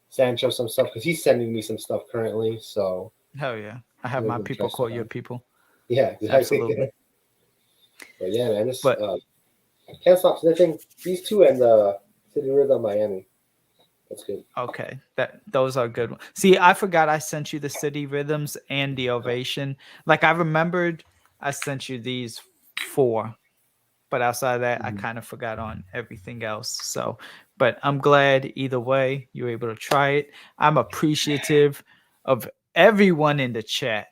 [SPEAKER 2] Sancho some stuff because he's sending me some stuff currently. So
[SPEAKER 1] Hell yeah. I have
[SPEAKER 2] we
[SPEAKER 1] my
[SPEAKER 2] can
[SPEAKER 1] people
[SPEAKER 2] try
[SPEAKER 1] call
[SPEAKER 2] stuff
[SPEAKER 1] your
[SPEAKER 2] out.
[SPEAKER 1] people.
[SPEAKER 2] Yeah, exactly.
[SPEAKER 1] Absolutely.
[SPEAKER 2] But yeah, man, this
[SPEAKER 1] But
[SPEAKER 2] can't stop sniffing. These two and City Rhythm Miami. That's good.
[SPEAKER 1] okay, those are good ones. See, I forgot I sent you the City Rhythms and the Ovation. Like I remembered I sent you these four, but outside of that, I
[SPEAKER 2] Mhm.
[SPEAKER 1] kind of forgot on everything else. So, but I'm glad either way you were able to try it. I'm appreciative of everyone in the chat.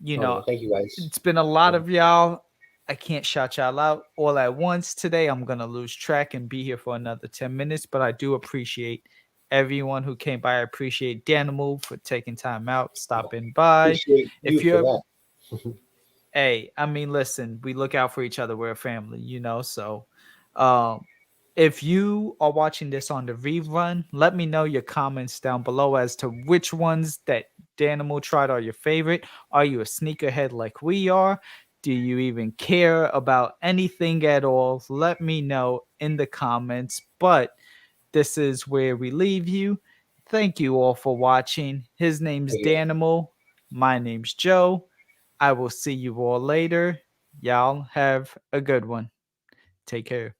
[SPEAKER 1] You
[SPEAKER 2] Oh
[SPEAKER 1] know,
[SPEAKER 2] man, thank you guys.
[SPEAKER 1] it's been a lot of y'all. I can't shout y'all out all at once today. I'm gonna lose track and be here for another 10 minutes, but I do appreciate everyone who came by. I appreciate Danimal for taking time out, stopping by.
[SPEAKER 2] Appreciate you
[SPEAKER 1] If
[SPEAKER 2] for
[SPEAKER 1] you're
[SPEAKER 2] that.
[SPEAKER 1] Hey, I mean, listen, we look out for each other. We're a family, so um if you are watching this on the rerun, let me know your comments down below as to which ones that Danimal tried are your favorite. Are you a sneakerhead like we are? Do you even care about anything at all? Let me know in the comments. But this is where we leave you. Thank you all for watching. His name's
[SPEAKER 2] Thank you.
[SPEAKER 1] Danimal. My name's Joe. I will see you all later. Y'all have a good one. Take care.